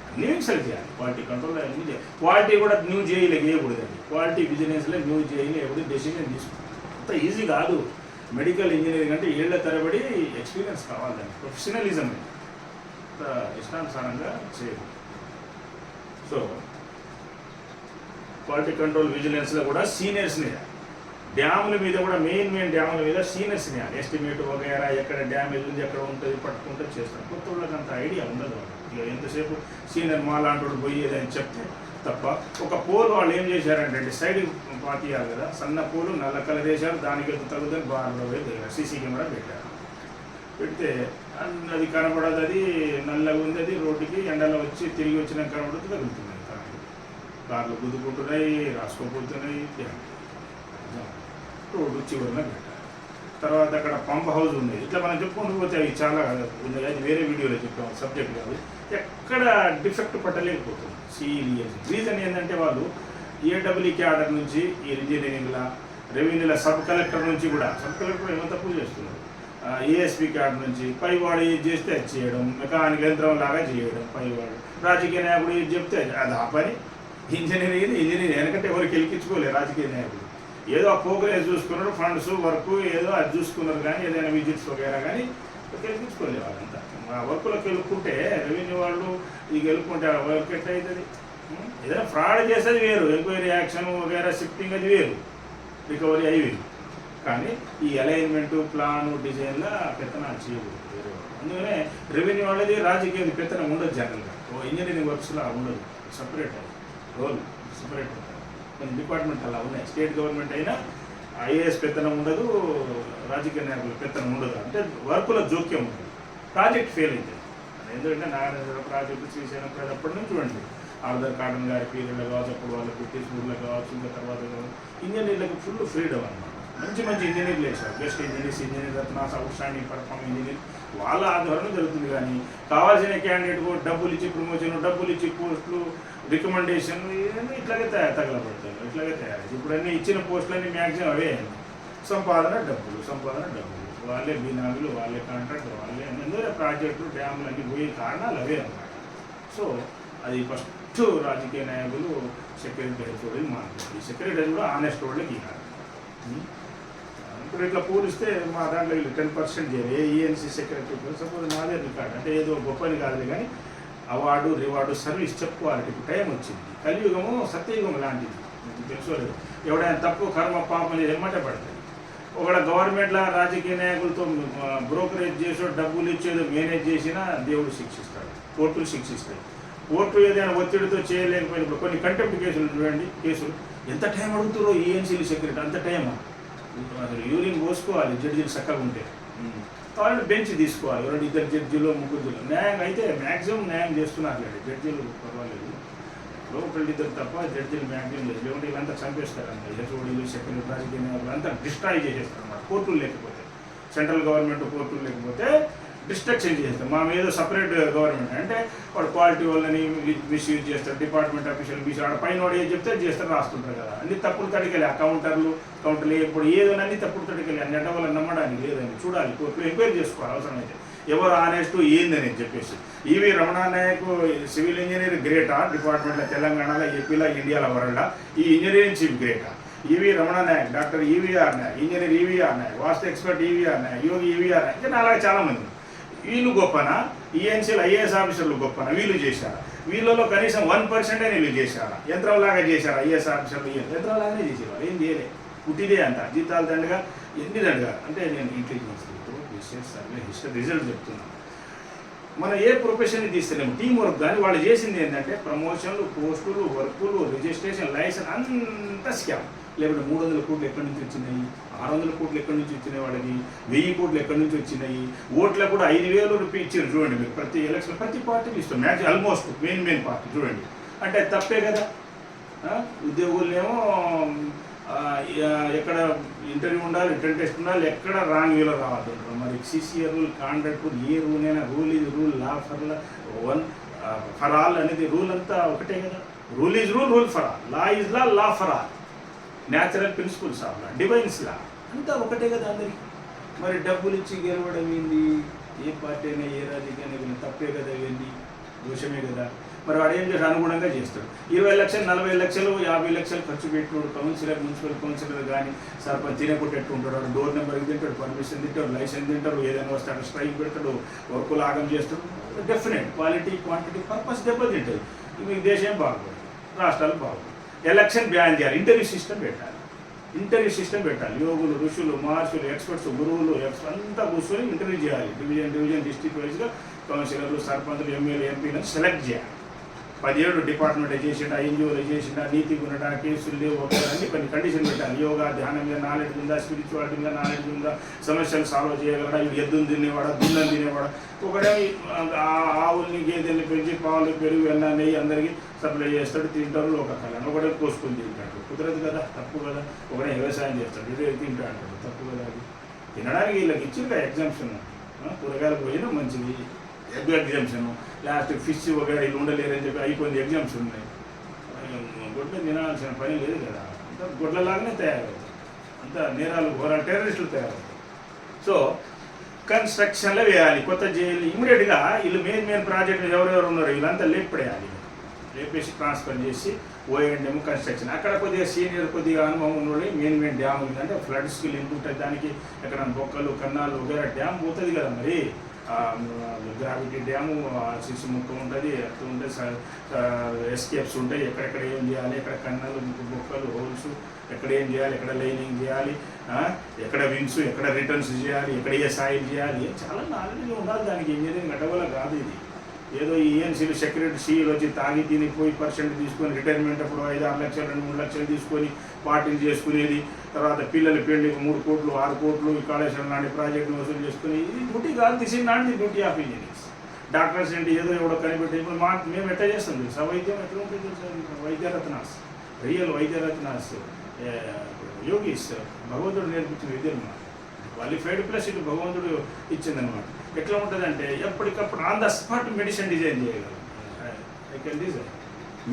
అన్నీ సెలెక్ట్ చేయాలి. క్వాలిటీ కంట్రోల్ అన్నీ చేయాలి. క్వాలిటీ కూడా న్యూ జేఈలకు వేయకూడదండి. క్వాలిటీ బిజినెస్లో న్యూ జేఈలు ఎప్పుడు డెసిషన్ తీసుకుంటారు. అంత ఈజీ కాదు. మెడికల్ ఇంజనీరింగ్ అంటే ఏళ్ల తరబడి ఎక్స్పీరియన్స్ కావాలండి, ప్రొఫెషనలిజం ఇష్టానుసారంగా చేయదు. సో క్వాలిటీ కంట్రోల్ విజిలెన్స్లో కూడా సీనియర్స్ని, డ్యాముల మీద కూడా మెయిన్ డ్యాముల మీద సీనియర్స్ని ఎస్టిమేట్ వగైరా ఎక్కడ డ్యామేజ్ ఉంది, ఎక్కడ ఉంటుంది, పట్టుకుంటే చేస్తారు. కొత్త వాళ్ళకి అంత ఐడియా ఉండదు. ఇక ఎంతసేపు సీనియర్ మాలాంటి పోయేదని చెప్తే తప్ప. ఒక పోల్ వాళ్ళు ఏం చేశారంటే సైడ్ పాతియాలి కదా, సన్న పోలు నల్ల కలర్ వేశారు, దానికి తగ్గుదని బార్లో పోయి సీసీ కెమెరా పెట్టారు. పెడితే అది కనపడదు, అది నల్లగా ఉంది, అది రోడ్డుకి ఎండలో వచ్చి తిరిగి వచ్చినా కనపడుతుంది, తగులుతున్నాయి. కార్లు గుద్దుకుంటున్నాయి, రాసుకోపోతున్నాయి. రోడ్డు చివరిన పెట్టారు. తర్వాత అక్కడ పంప్ హౌస్ ఉంది. ఇట్లా మనం చెప్పుకుంటూ పోతే అవి చాలా ఉంది. అది వేరే వీడియోలో చెప్పాము, సబ్జెక్ట్ కాదు. ఎక్కడ డిఫెక్ట్ పట్టలేకపోతుంది సిఈఎస్. రీజన్ ఏంటంటే వాళ్ళు ఏడబ్ల్యూ క్యాడర్ నుంచి ఈ ఇంజనీరింగ్ల రెవెన్యూల సబ్ కలెక్టర్ నుంచి కూడా, సబ్ కలెక్టర్ ఏమో తప్పులు చేస్తున్నారు, ఏఎస్పీ క్యాడర్ నుంచి పైవాడు ఏది చేస్తే అది చేయడం, మెకానిక్ యంత్రం లాగా చేయడం పైవాడు. రాజకీయ నాయకుడు ఏది చెప్తే అది ఆ పని. ఇంజనీరింగ్ ఎందుకంటే ఎవరికి ఎలికించుకోలేదు రాజకీయ నాయకుడు. ఏదో ఆ ప్రోగ్రెస్ చూసుకున్నారు, ఫండ్స్ వర్క్ ఏదో అది చూసుకున్నారు, కానీ ఏదైనా విజిట్స్ వగేరా కానీ గెలిపించుకోలేదు వాళ్ళంతా. ఆ వర్క్లోకి వెళ్ళుకుంటే రెవెన్యూ వాళ్ళు ఇది గెలుపుకుంటే ఆ వర్క్ ఎట్లా అవుతుంది? ఏదైనా ఫ్రాడ్ చేసేది వేరు, ఎంక్వైరీ యాక్షన్ వగేరా షిఫ్టింగ్ అది వేరు, రికవరీ అవి వేరు. కానీ ఈ అలైన్మెంటు, ప్లాను, డిజైన్లో పెత్తనాలు చేయకూడదు వేరే. అందుకనే రెవెన్యూ వాళ్ళది రాజకీయ పెత్తనం ఉండదు జనరల్గా. ఇంజనీరింగ్ వర్క్స్లో ఉండదు, సపరేట్ రోల్ సపరేట్ ఉంటుంది. కొన్ని డిపార్ట్మెంట్ అలా ఉన్నాయి. స్టేట్ గవర్నమెంట్ అయినా ఐఏఎస్ పెత్తనం ఉండదు, రాజకీయ నాయకుల పెత్తనం ఉండదు. అంటే వర్కుల జోక్యం ఉంటుంది. ప్రాజెక్ట్ ఫెయిల్ అవుతుంది. ఎందుకంటే నారాయణ ప్రాజెక్టు, శ్రీశైలం ప్రాజెక్ట్ అప్పటి నుంచి చూడండి, ఆర్థర్ కాటన్ గారి పీరియడ్లో కావచ్చు, అప్పుడు వాళ్ళు బ్రిటిష్ ఊర్లో కావచ్చు, ఇంకా తర్వాత కావచ్చు, ఇంజనీర్లకు ఫుల్ ఫ్రీడమ్ అన్నమాట. మంచి మంచి ఇంజనీర్లు వేశారు, best engineer Ratna's, out standing perform engineer, వాళ్ళ ఆధ్వర్యంలో జరుగుతుంది. కానీ కావాల్సిన క్యాండిడేట్కు డబ్బులు ఇచ్చి ప్రమోషన్, డబ్బులు ఇచ్చి పోస్టులు, రికమెండేషన్ ఇట్లాగే తగలబడతారు, ఇట్లాగే తయారు. ఇప్పుడన్నీ ఇచ్చిన పోస్టులన్నీ మ్యాక్సిమం అవే, సంపాదన డబ్బులు, వాళ్ళే బినామీలు, వాళ్ళే కాంట్రాక్ట్, వాళ్ళే అందరూ ప్రాజెక్టులు, డ్యాములు అన్నీ పోయే కారణాలు అవే అన్నమాట. సో అది ఫస్ట్ రాజకీయ నాయకులు సెక్రటరీ చూడాలి మాట్లాడారు. ఈ సెక్రటరీ కూడా ఆనెస్ట్ వాళ్ళకి ఇవ్వాలి. ఇప్పుడు ఇట్లా పోలిస్తే మా దాంట్లో 10% చేయాలి. ఏఎన్సీ సెక్రటరీ సపోజ్ నాదే రికార్డ్, అంటే ఏదో గొప్పని కాదు కానీ అవార్డు, రివార్డు, సర్వీస్ చెప్పుకోవాలి. ఇప్పుడు టైం వచ్చింది, కలియుగము సత్యయుగం లాంటిది, మీకు తెలుసుకోలేదు. ఎవడైనా తప్పు కర్మ పాపం ఏమంటే పడుతుంది. ఒకవేళ గవర్నమెంట్లో రాజకీయ నాయకులతో బ్రోకరేజ్ చేసో డబ్బులు ఇచ్చేదో మేనేజ్ చేసినా దేవుడు శిక్షిస్తాడు, కోర్టులు శిక్షిస్తాయి. కోర్టు ఏదైనా ఒత్తిడితో చేయలేకపోయినప్పుడు కొన్ని కంటెంప్ట్ కేసులు చూడండి, కేసులు ఎంత టైం అడుగుతారో ఈఎన్సీలు సెక్రటరీ, అంత టైమా? అసలు యూరిన్ పోసుకోవాలి జడ్జీలు చక్కగా ఉంటే, వాళ్ళని బెంచ్ తీసుకోవాలి. 2 జడ్జీలు 3 న్యాయం అయితే మ్యాక్సిమం న్యాయం చేస్తున్నారు లేండి జడ్జీలు, పర్వాలేదు. ఒకళ్ళిద్దరు తప్ప జడ్జీలు మ్యాక్సిమం లేదు, లేకుంటే వీళ్ళంతా చంపేస్తారు. అంత హెచ్ఓడీలు, సెక్రటరీ, రాజకీయ నాయకులు అంతా డిస్ట్రాయ్ చేసేస్తారు అన్నమాట. కోర్టులు లేకపోతే, సెంట్రల్ గవర్నమెంట్ కోర్టులు లేకపోతే డిస్ట్రక్షన్ చేస్తారు. మా మీద సపరేట్ గవర్నమెంట్ అంటే వాడు క్వాలిటీ వాళ్ళని మిస్యూజ్ చేస్తారు, డిపార్ట్మెంట్ ఆఫీషియల్ మిస్, ఆడ పైన వాడు ఏం చెప్తే చేస్తారు, రాస్తుంటారు కదా. అన్ని తప్పులు తడికెళ్ళి కౌంటర్లు ఇప్పుడు ఏదైనా అన్ని తప్పులు తడికెళ్ళి అన్ని అంటే వాళ్ళని నమ్మడానికి లేదని చూడాలి, కోర్టులో ఎంక్వైరీ చేసుకోవాలి అవసరమైతే ఎవరు ఆనెస్ట్ ఏందని చెప్పేసి. EV Ramana Nayak civil engineer గ్రేటా డిపార్ట్మెంట్లో, తెలంగాణలో, ఏపీలో, ఇండియాలో, వరల్డ్ ఈ ఇంజనీరింగ్ చీఫ్ గ్రేటా? EV Ramana Nayak, doctor EVR Nayak, engineer EVR Nayak, vastu expert EVR Nayak, yogi EVR Nayak, ఇంకా అలాగే చాలామంది. వీళ్ళు గొప్పనా? ఈఎన్సీలు ఐఏఎస్ ఆఫీసర్లు గొప్పనా? వీళ్ళు చేశారా? వీళ్ళలో కనీసం 1% వీళ్ళు చేశారా? యంత్రంలాగా చేశారా? ఐఏఎస్ ఆఫీసర్లు యంత్రంలాగానే చేసేవారు, ఏం చేయలేదు. పుట్టిదే అంట, జీతాలు దండగా, ఎన్ని దండగా. అంటే నేను ఇంటెలిజెన్స్ సర్వే హిస్టరీ రిజల్ట్ చెప్తున్నాను. మనం ఏ ప్రొఫెషన్ని తీస్తలేము, టీం వర్క్. కానీ వాళ్ళు చేసింది ఏంటంటే ప్రమోషన్లు, పోస్టులు, వర్కులు, రిజిస్ట్రేషన్, లైసెన్స్ అంతా స్కామ్. లేకపోతే 300 కోట్లు ఎక్కడి నుంచి వచ్చినాయి, 600 కోట్లు ఎక్కడి నుంచి వచ్చినాయి, వాళ్ళకి 1000 కోట్లు ఎక్కడి నుంచి వచ్చినాయి. ఓట్లకు కూడా 5000 రూపాయలు ఇచ్చారు చూడండి మీరు. ప్రతి ఎలక్షన్ ప్రతి పార్టీకి ఇస్తాం, మ్యాక్స్ ఆల్మోస్ట్ మెయిన్ పార్టీ చూడండి. అంటే తప్పే కదా. ఉద్యోగులనేమో ఎక్కడ ఇంటర్వ్యూ ఉండాలి, రిటర్న్ టెస్ట్ ఉండాలి, ఎక్కడ రాంగ్ వేలో రావద్దు. మరి సిసిఆర్ రూల్, కాంట్రాక్ట్ రూల్, ఏ రూల్ అయినా rule is rule, law for all అనేది రూల్ అంతా ఒకటే కదా. Rule is rule, rule for all, law is law, law for all, natural principles of law, divines law అంతా ఒకటే కదా అందరికి. మరి డబ్బులు ఇచ్చి గెలవడం ఏంది? ఏ పార్టీ అయినా ఏ రాజకీయ అయినా తప్పే కదా, ఏంది దోషమే కదా. మరి వాడు ఏం చేసి అనుగుణంగా చేస్తాడు. 20 లక్షలు, 40 లక్షలు, 50 లక్షలు ఖర్చు పెట్టినాడు. కౌన్సిలర్, మున్సిపల్ కౌన్సిలర్ కానీ సర్పంచ్ తినకుంటూ ఉంటాడు. డోర్ నెంబర్కి తింటాడు, పర్మిషన్ తింటాడు, లైసెన్స్ తింటాడు, ఏదైనా వస్తాడు స్ట్రైక్ పెడతాడు, వర్కులు ఆగం చేస్తాడు. డెఫినెట్ క్వాలిటీ, క్వాంటిటీ, పర్పస్ దెబ్బతింటుంది. మీకు దేశం బాగుంటుంది, రాష్ట్రాలు బాగుంటుంది. ఎలక్షన్ బ్యాన్ చేయాలి, ఇంటర్వ్యూ సిస్టమ్ పెట్టాలి. యోగులు, ఋషులు, మహర్షులు, ఎక్స్పర్ట్స్, గురువులు అంతా కూర్చొని ఇంటర్వ్యూ చేయాలి. డివిజన్ డిస్ట్రిక్ట్ వైజ్గా కౌన్సిలర్లు, సర్పంచులు, ఎమ్మెల్యే, ఎంపీలను సెలెక్ట్ చేయాలి. 10 ఏళ్ళు డిపార్ట్మెంట్ చేసిండా, ఎన్జిఓలు చేసిండా, నీతి ఉండడా, కేసులు లేవు, అన్ని కొన్ని కండిషన్ పెట్టాలి. యోగా, ధ్యానం మీద నాలెడ్జ్ ఉందా, స్పిరిచువాలిటీ మీద నాలెడ్జ్ ఉందా, సమస్యలు సాల్వ్ చేయగలడా, ఇవి ఎద్దును తినేవాడా, దున్నను తినేవాడా. ఒకటే ఆవుల్ని, గేదెల్ని పెంచి పాలు, పెరుగు, వెన్న, నెయ్యి అందరికీ సప్లై చేస్తాడు, తింటారు. ఒక కళ్యాణ్ ఒకటే కోసుకొని తింటాడు, కుదరదు కదా, తప్పు కదా. ఒకటే వ్యవసాయం చేస్తాడు, ఇదే తింటా అంటాడు, తప్పు కదా. అది తినడానికి వీళ్ళకి ఇచ్చింది ఎగ్జామ్షన్, కూరగాయలు పోయినా మంచిది, ఎగ్ ఎగ్జామ్షన్, లాస్ట్ ఫిష్ వగైరా వీళ్ళు ఉండలేరని చెప్పి అయిపోయింది, ఎగ్జామ్స్ ఉన్నాయి. గొడ్డ తినాల్సిన పని లేదు కదా, అంతా గొడ్లలాగానే తయారవుతుంది, అంతా నేరాలు, ఘోరాలు, టెర్రరిస్టులు తయారవుతాయి. సో కన్స్ట్రక్షన్లో వేయాలి, కొత్త జైలు ఇమీడియట్గా. వీళ్ళు మెయిన్ ప్రాజెక్టులు ఎవరెవరు ఉన్నారో వీళ్ళంతా లేపేసి ట్రాన్స్ఫర్ చేసి ఓఎండ్ఎం కన్స్ట్రక్షన్. అక్కడ కొద్దిగా సీనియర్, కొద్దిగా అనుభవం ఉన్నోళ్ళు మెయిన్ డ్యామ్ ఉందంటే ఫ్లడ్స్కి లింక్ ఉంటుంది దానికి. ఎక్కడ బొక్కలు, కన్నాలు వగైరా డ్యామ్ పోతుంది కదా. మరి గ్రావిటీ డ్యాము, సిసి ముక్క ఉంటుంది, అట్లా ఉంటుంది, ఎస్కేప్స్ ఉంటాయి. ఎక్కడెక్కడ ఏం చేయాలి, ఎక్కడ కన్నాలు, బొక్కలు, హోల్స్, ఎక్కడ ఏం చేయాలి, ఎక్కడ లైనింగ్ చేయాలి, ఎక్కడ వింగ్స్, ఎక్కడ రిటర్న్స్ చేయాలి, ఎక్కడ ఏ సాయిల్ చేయాలి, చాలా నాలెడ్జ్ ఉండాలి దానికి. ఇంజనీరింగ్ అడగల కాదు ఇది. ఏదో ఈఎన్సీలు సెక్రటరీ సీఈలు వచ్చి తాగి తినిపోయి % తీసుకొని రిటైర్మెంట్ అప్పుడు 5-6 లక్షలు, 2-3 లక్షలు తీసుకొని పార్టీలు చేసుకునేది. తర్వాత పిల్లల పెళ్లికి 3 కోట్లు, 6 కోట్లు, ఈ కాళేశ్వరం లాంటి ప్రాజెక్టులు వసూలు చేసుకుని. ఇది డ్యూటీ కాదు, this is not the duty of engineers. Doctors ఏంటి ఏదో ఎవడో కనిపెట్టి. ఇప్పుడు మేము ఎట్లా చేస్తాం తెలుసా, వైద్యం ఎట్లా ఉంటుంది తెలుసా, వైద్య రత్నాస్ రియల్ వైద్యరత్నాస్ యోగీస్ భగవంతుడు నేర్పించిన విద్యను క్వాలిఫైడ్ ప్లస్ ఇటు భగవంతుడు ఇచ్చిందనమాట. ఎట్లా ఉంటుందంటే ఎప్పటికప్పుడు on the spot medicine design చేయగలం, ఐ కెన్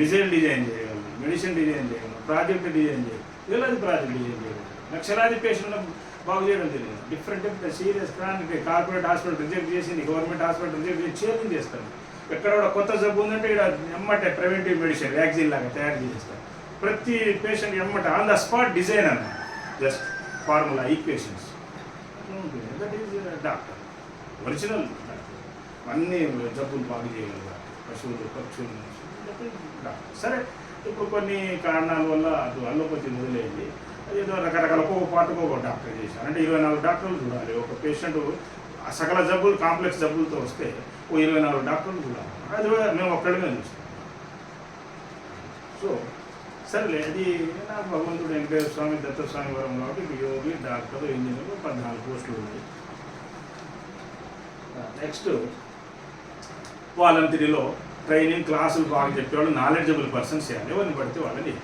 మిజైల్ డిజైన్ చేయగలం, మెడిసిన్ డిజైన్ చేయగలం, ప్రాజెక్ట్ డిజైన్ చేయగలం, వేలాది ప్రాజెక్ట్ డిజైన్ చేయగలం, లక్షలాది పేషెంట్లను బాగు చేయడం తెలియదు. Different serious chronic corporate hospital reject చేసింది, గవర్నమెంట్ హాస్పిటల్ రిజెక్ట్ చేసి చేంజ్ చేస్తాను. ఎక్కడ కూడా కొత్త జబ్బు ఉందంటే ఇక్కడ ఎమ్మటే ప్రివెంటివ్ మెడిసిన్ వ్యాక్సిన్ లాగా తయారు చేస్తారు. ప్రతి పేషెంట్ ఎమ్మటే ఆన్ ద స్పాట్ డిజైన్ అన్నమాట, just formula equations. That is doctor, original doctor. అన్ని జబ్బులు బాగు చేయగలరు, పశువులు పక్షులు డాక్టర్. సరే, ఇప్పుడు కొన్ని కారణాల వల్ల అది అల్లోపతి మొదలైంది. ఏదో రకరకాల ఒక్కొక్క పాటకు ఒక డాక్టర్ చేశారు. అంటే 24 డాక్టర్లు చూడాలి. ఒక పేషెంట్ సకల జబ్బులు కాంప్లెక్స్ జబ్బులతో వస్తే ఓ 24 డాక్టర్లు చూడాలి. అది మేము ఒక్కడిమే చూస్తాం. సో సరేలే, అది నాకు భగవంతుడు వెంకటేశ్వర స్వామి దత్తస్వామి వరం కాబట్టి యోగి డాక్టర్ ఇంజనీర్ 14 పోస్టులు ఉన్నాయి. నెక్స్ట్ వాలంటరీలో ట్రైనింగ్ క్లాసులు బాగా చెప్పేవాళ్ళు నాలెడ్జబుల్ పర్సన్స్ చేయాలి. ఎవరిని పడితే వాళ్ళని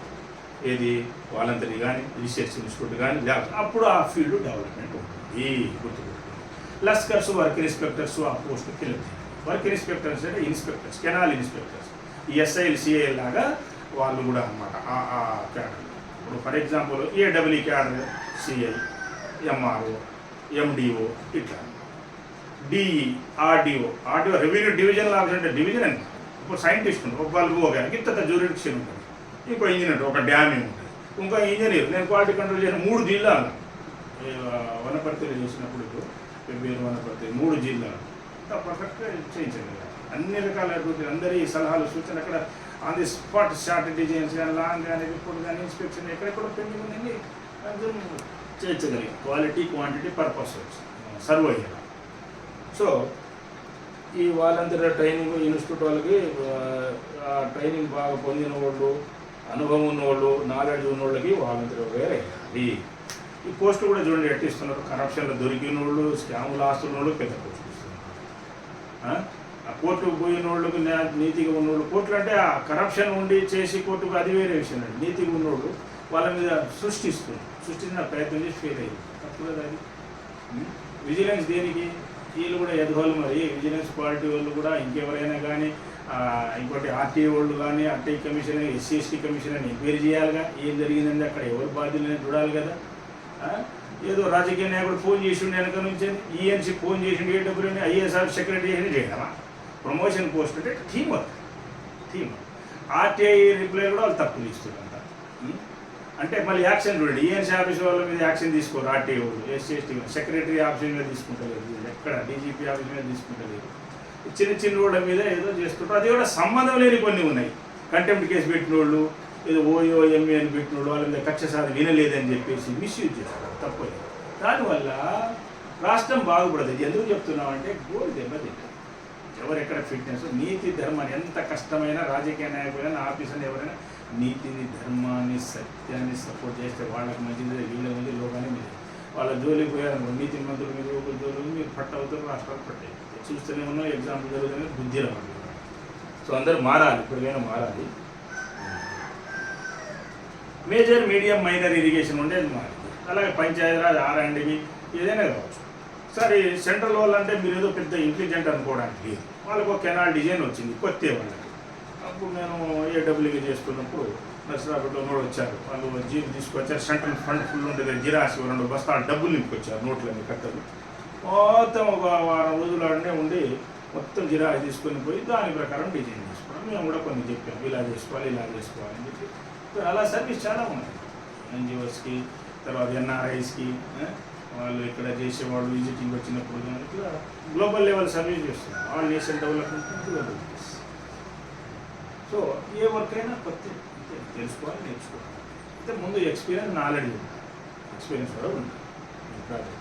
ఏది వాలంటరీ కానీ రీసెర్చ్ ఇన్స్టిట్యూట్ కానీ అప్పుడు ఆ ఫీల్డ్ డెవలప్మెంట్ ఉంటుంది. గుర్తుపెట్టుకుంటుంది. లస్కర్స్ వర్క్ ఇన్స్పెక్టర్స్ ఆ పోస్టుకి వెళ్ళి వర్క్ ఇన్స్పెక్టర్స్ అంటే ఇన్స్పెక్టర్స్, కెనాల్ ఇన్స్పెక్టర్స్, ఈ ఎస్ఐలు సిఐ లాగా వాళ్ళు కూడా అన్నమాట ఆ క్యాడర్. ఇప్పుడు for example AW cadre CI, MRO, MDO ఇట్లా. డిఈ, ఆర్డిఓ రెవెన్యూ డివిజన్ లాగా అంటే డివిజన్ అని. ఇప్పుడు సైంటిస్ట్ ఉంటుంది, ఒక బల్బు ఒక ఇంత జ్యూరిడిక్షన్ ఉంటుంది, ఇంకో ఇంజనీర్ ఒక డ్యామింగ్ ఉంటుంది, ఇంకో ఇంజనీర్. నేను క్వాలిటీ కంట్రోల్ చేసిన 3 జిల్లాలు వనపర్తిలో చేసినప్పుడు, పెబ్బేరు వనపర్తి 3 జిల్లాలు పర్ఫెక్ట్గా చేయించగలిగారు. అన్ని రకాలైనటువంటి అందరి సలహాలు సూచనలు అక్కడ on the spot short designs కానీ లాంగ్ కానీ రిపోర్ట్ కానీ ఇన్స్పెక్షన్ ఎక్కడెక్కడ పెండింగ్ ఉందని చేయించగలిగాం. క్వాలిటీ క్వాంటిటీ పర్పస్ సర్వ్ అయ్యారు. సో ఈ వాలంటీర్ ట్రైనింగ్ ఇన్స్టిట్యూట్ వాళ్ళకి ట్రైనింగ్ బాగా పొందిన వాళ్ళు, అనుభవం ఉన్నవాళ్ళు, నాలెడ్జ్ ఉన్నోళ్ళకి వాలంటీర్ వేరే. ఈ పోస్టు కూడా చూడండి ఎట్లా ఇస్తున్నారు. కరప్షన్లో దొరికిన వాళ్ళు, స్కాములు ఆస్తున్న వాళ్ళు పెద్ద పోస్టులు ఇస్తున్నారు. ఆ కోర్టుకు పోయిన వాళ్ళకి నీతిగా ఉన్నోళ్ళు, కోర్టులు అంటే ఆ కరప్షన్ ఉండి చేసి కోర్టుకు అది వేరే విషయం అండి. నీతిగా ఉన్నోళ్ళు వాళ్ళ మీద సృష్టించిన ప్రయత్నం చేసి ఫెయిల్ అయ్యింది. తప్పు కదా అది. విజిలెన్స్ దేనికి? వీళ్ళు కూడా ఎదుగోళ్ళు. మరి విజిలెన్స్ క్వాలిటీ వాళ్ళు కూడా ఇంకెవరైనా కానీ ఇంకోటి ఆర్టీఐ వాళ్ళు కానీ RTI commission, SC ST commission అని ఎంక్వైరీ చేయాలిగా. ఏం జరిగిందండి అక్కడ, ఎవరు బాధ్యులని చూడాలి కదా. ఏదో రాజకీయ నాయకుడు ఫోన్ చేసిండు వెనక నుంచి, ఈఎన్సీ ఫోన్ చేసిండు, ఏడబ్ల్యూని ఐఏఎస్ సెక్రటరీ చేసిండు చేయడమా? ప్రమోషన్ పోస్ట్ అంటే టీమ్ వర్క్. ఆర్టీఐ రిప్లై కూడా వాళ్ళు తప్పులు ఇస్తున్నారు. అంటే మళ్ళీ యాక్షన్ చూడండి. ఈఎన్సీ ఆఫీస్ వాళ్ళ మీద యాక్షన్ తీసుకోరు ఆర్టీఐ వాళ్ళు, ఎస్సీ ఎస్టీ సెక్రటరీ ఆఫీస్ మీద తీసుకుంటలేదు, ఎక్కడ డీజీపీ ఆఫీస్ మీద తీసుకుంటలేదు. చిన్న వాళ్ళ మీద ఏదో చేస్తుంటారు. అది కూడా సంబంధం లేని కొన్ని ఉన్నాయి. కంటెంప్ట్ కేసు పెట్టిన వాళ్ళు, ఏదో ఓయో ఎంఏ అని పెట్టిన వాళ్ళు, వాళ్ళ మీద కక్ష సాధన వినలేదని చెప్పేసి మిస్యూజ్ చేస్తారు. తప్పు. దానివల్ల రాష్ట్రం బాగుపడదు. ఎందుకు చెప్తున్నామంటే గోల్ దెబ్బతింటారు. ఎవరెక్కడ ఫిట్నెస్, నీతి ధర్మాన్ని ఎంత కష్టమైన రాజకీయ నాయకులైనా ఆఫీసర్ని ఎవరైనా నీతిని, ధర్మాన్ని, సత్యాన్ని సపోర్ట్ చేస్తే వాళ్ళకి మంచిది, వీళ్ళ మంది లోకాన్ని మీద. వాళ్ళ జోలికి పోయారు నీతి మంత్రులు మీరు ఒక జోలు మీరు పట్ట అవుతారు, రాష్ట్రాలు పట్టాయి. చూస్తూనే ఉన్నాం, ఎగ్జాంపుల్ జరుగుతుంది, బుద్ధి రావాలి. సో అందరూ మారాలి, ఇప్పటికైనా మారాలి. మేజర్, మీడియం, మైనర్ ఇరిగేషన్ ఉండేది మారింది. అలాగే పంచాయతీరాజ్, R&D ఏదైనా కావచ్చు. సరే, సెంట్రల్ వాళ్ళు అంటే మీరు ఏదో పెద్ద ఇంటెలిజెంట్ అనుకోవడానికి లేదు. వాళ్ళకు ఒక కెనాల్ డిజైన్ వచ్చింది కొత్త వాళ్ళకి. అప్పుడు నేను ఏడబ్ల్యూగా చేస్తున్నప్పుడు నర్సరాపేటలో కూడా వచ్చారు. వాళ్ళు జీప్ తీసుకొచ్చారు. సెంట్రల్ ఫండ్ ఫుల్ ఉంటుంది, జిరాసి 2 బస్తాలు డబ్బులు నింపుకొచ్చారు, నోట్లన్నీ కట్టలు. మొత్తం ఒక వారం రోజులు ఆడనే ఉండి మొత్తం జిరాసి తీసుకొని పోయి దాని ప్రకారం డిజైన్ చేసుకోవడం. మేము కూడా కొన్ని చెప్పాము, ఇలా చేసుకోవాలి, ఇలా చేసుకోవాలని చెప్పి. అలా సర్వీస్ చాలా ఉన్నాయి. ఎన్జిఓస్కి, తర్వాత ఎన్ఆర్ఐస్కి, వాళ్ళు ఇక్కడ చేసేవాళ్ళు విజిటింగ్ వచ్చినప్పుడు ఇట్లా గ్లోబల్ లెవెల్ సర్వీస్ చేస్తున్నారు. All nation development global. So ఏ వర్క్ అయినా కొత్త తెలుసుకోవాలి, నేర్చుకోవాలి. అయితే ముందు ఎక్స్పీరియన్స్, నాలెడ్జ్ ఎక్స్పీరియన్స్ కూడా ఉంటుంది.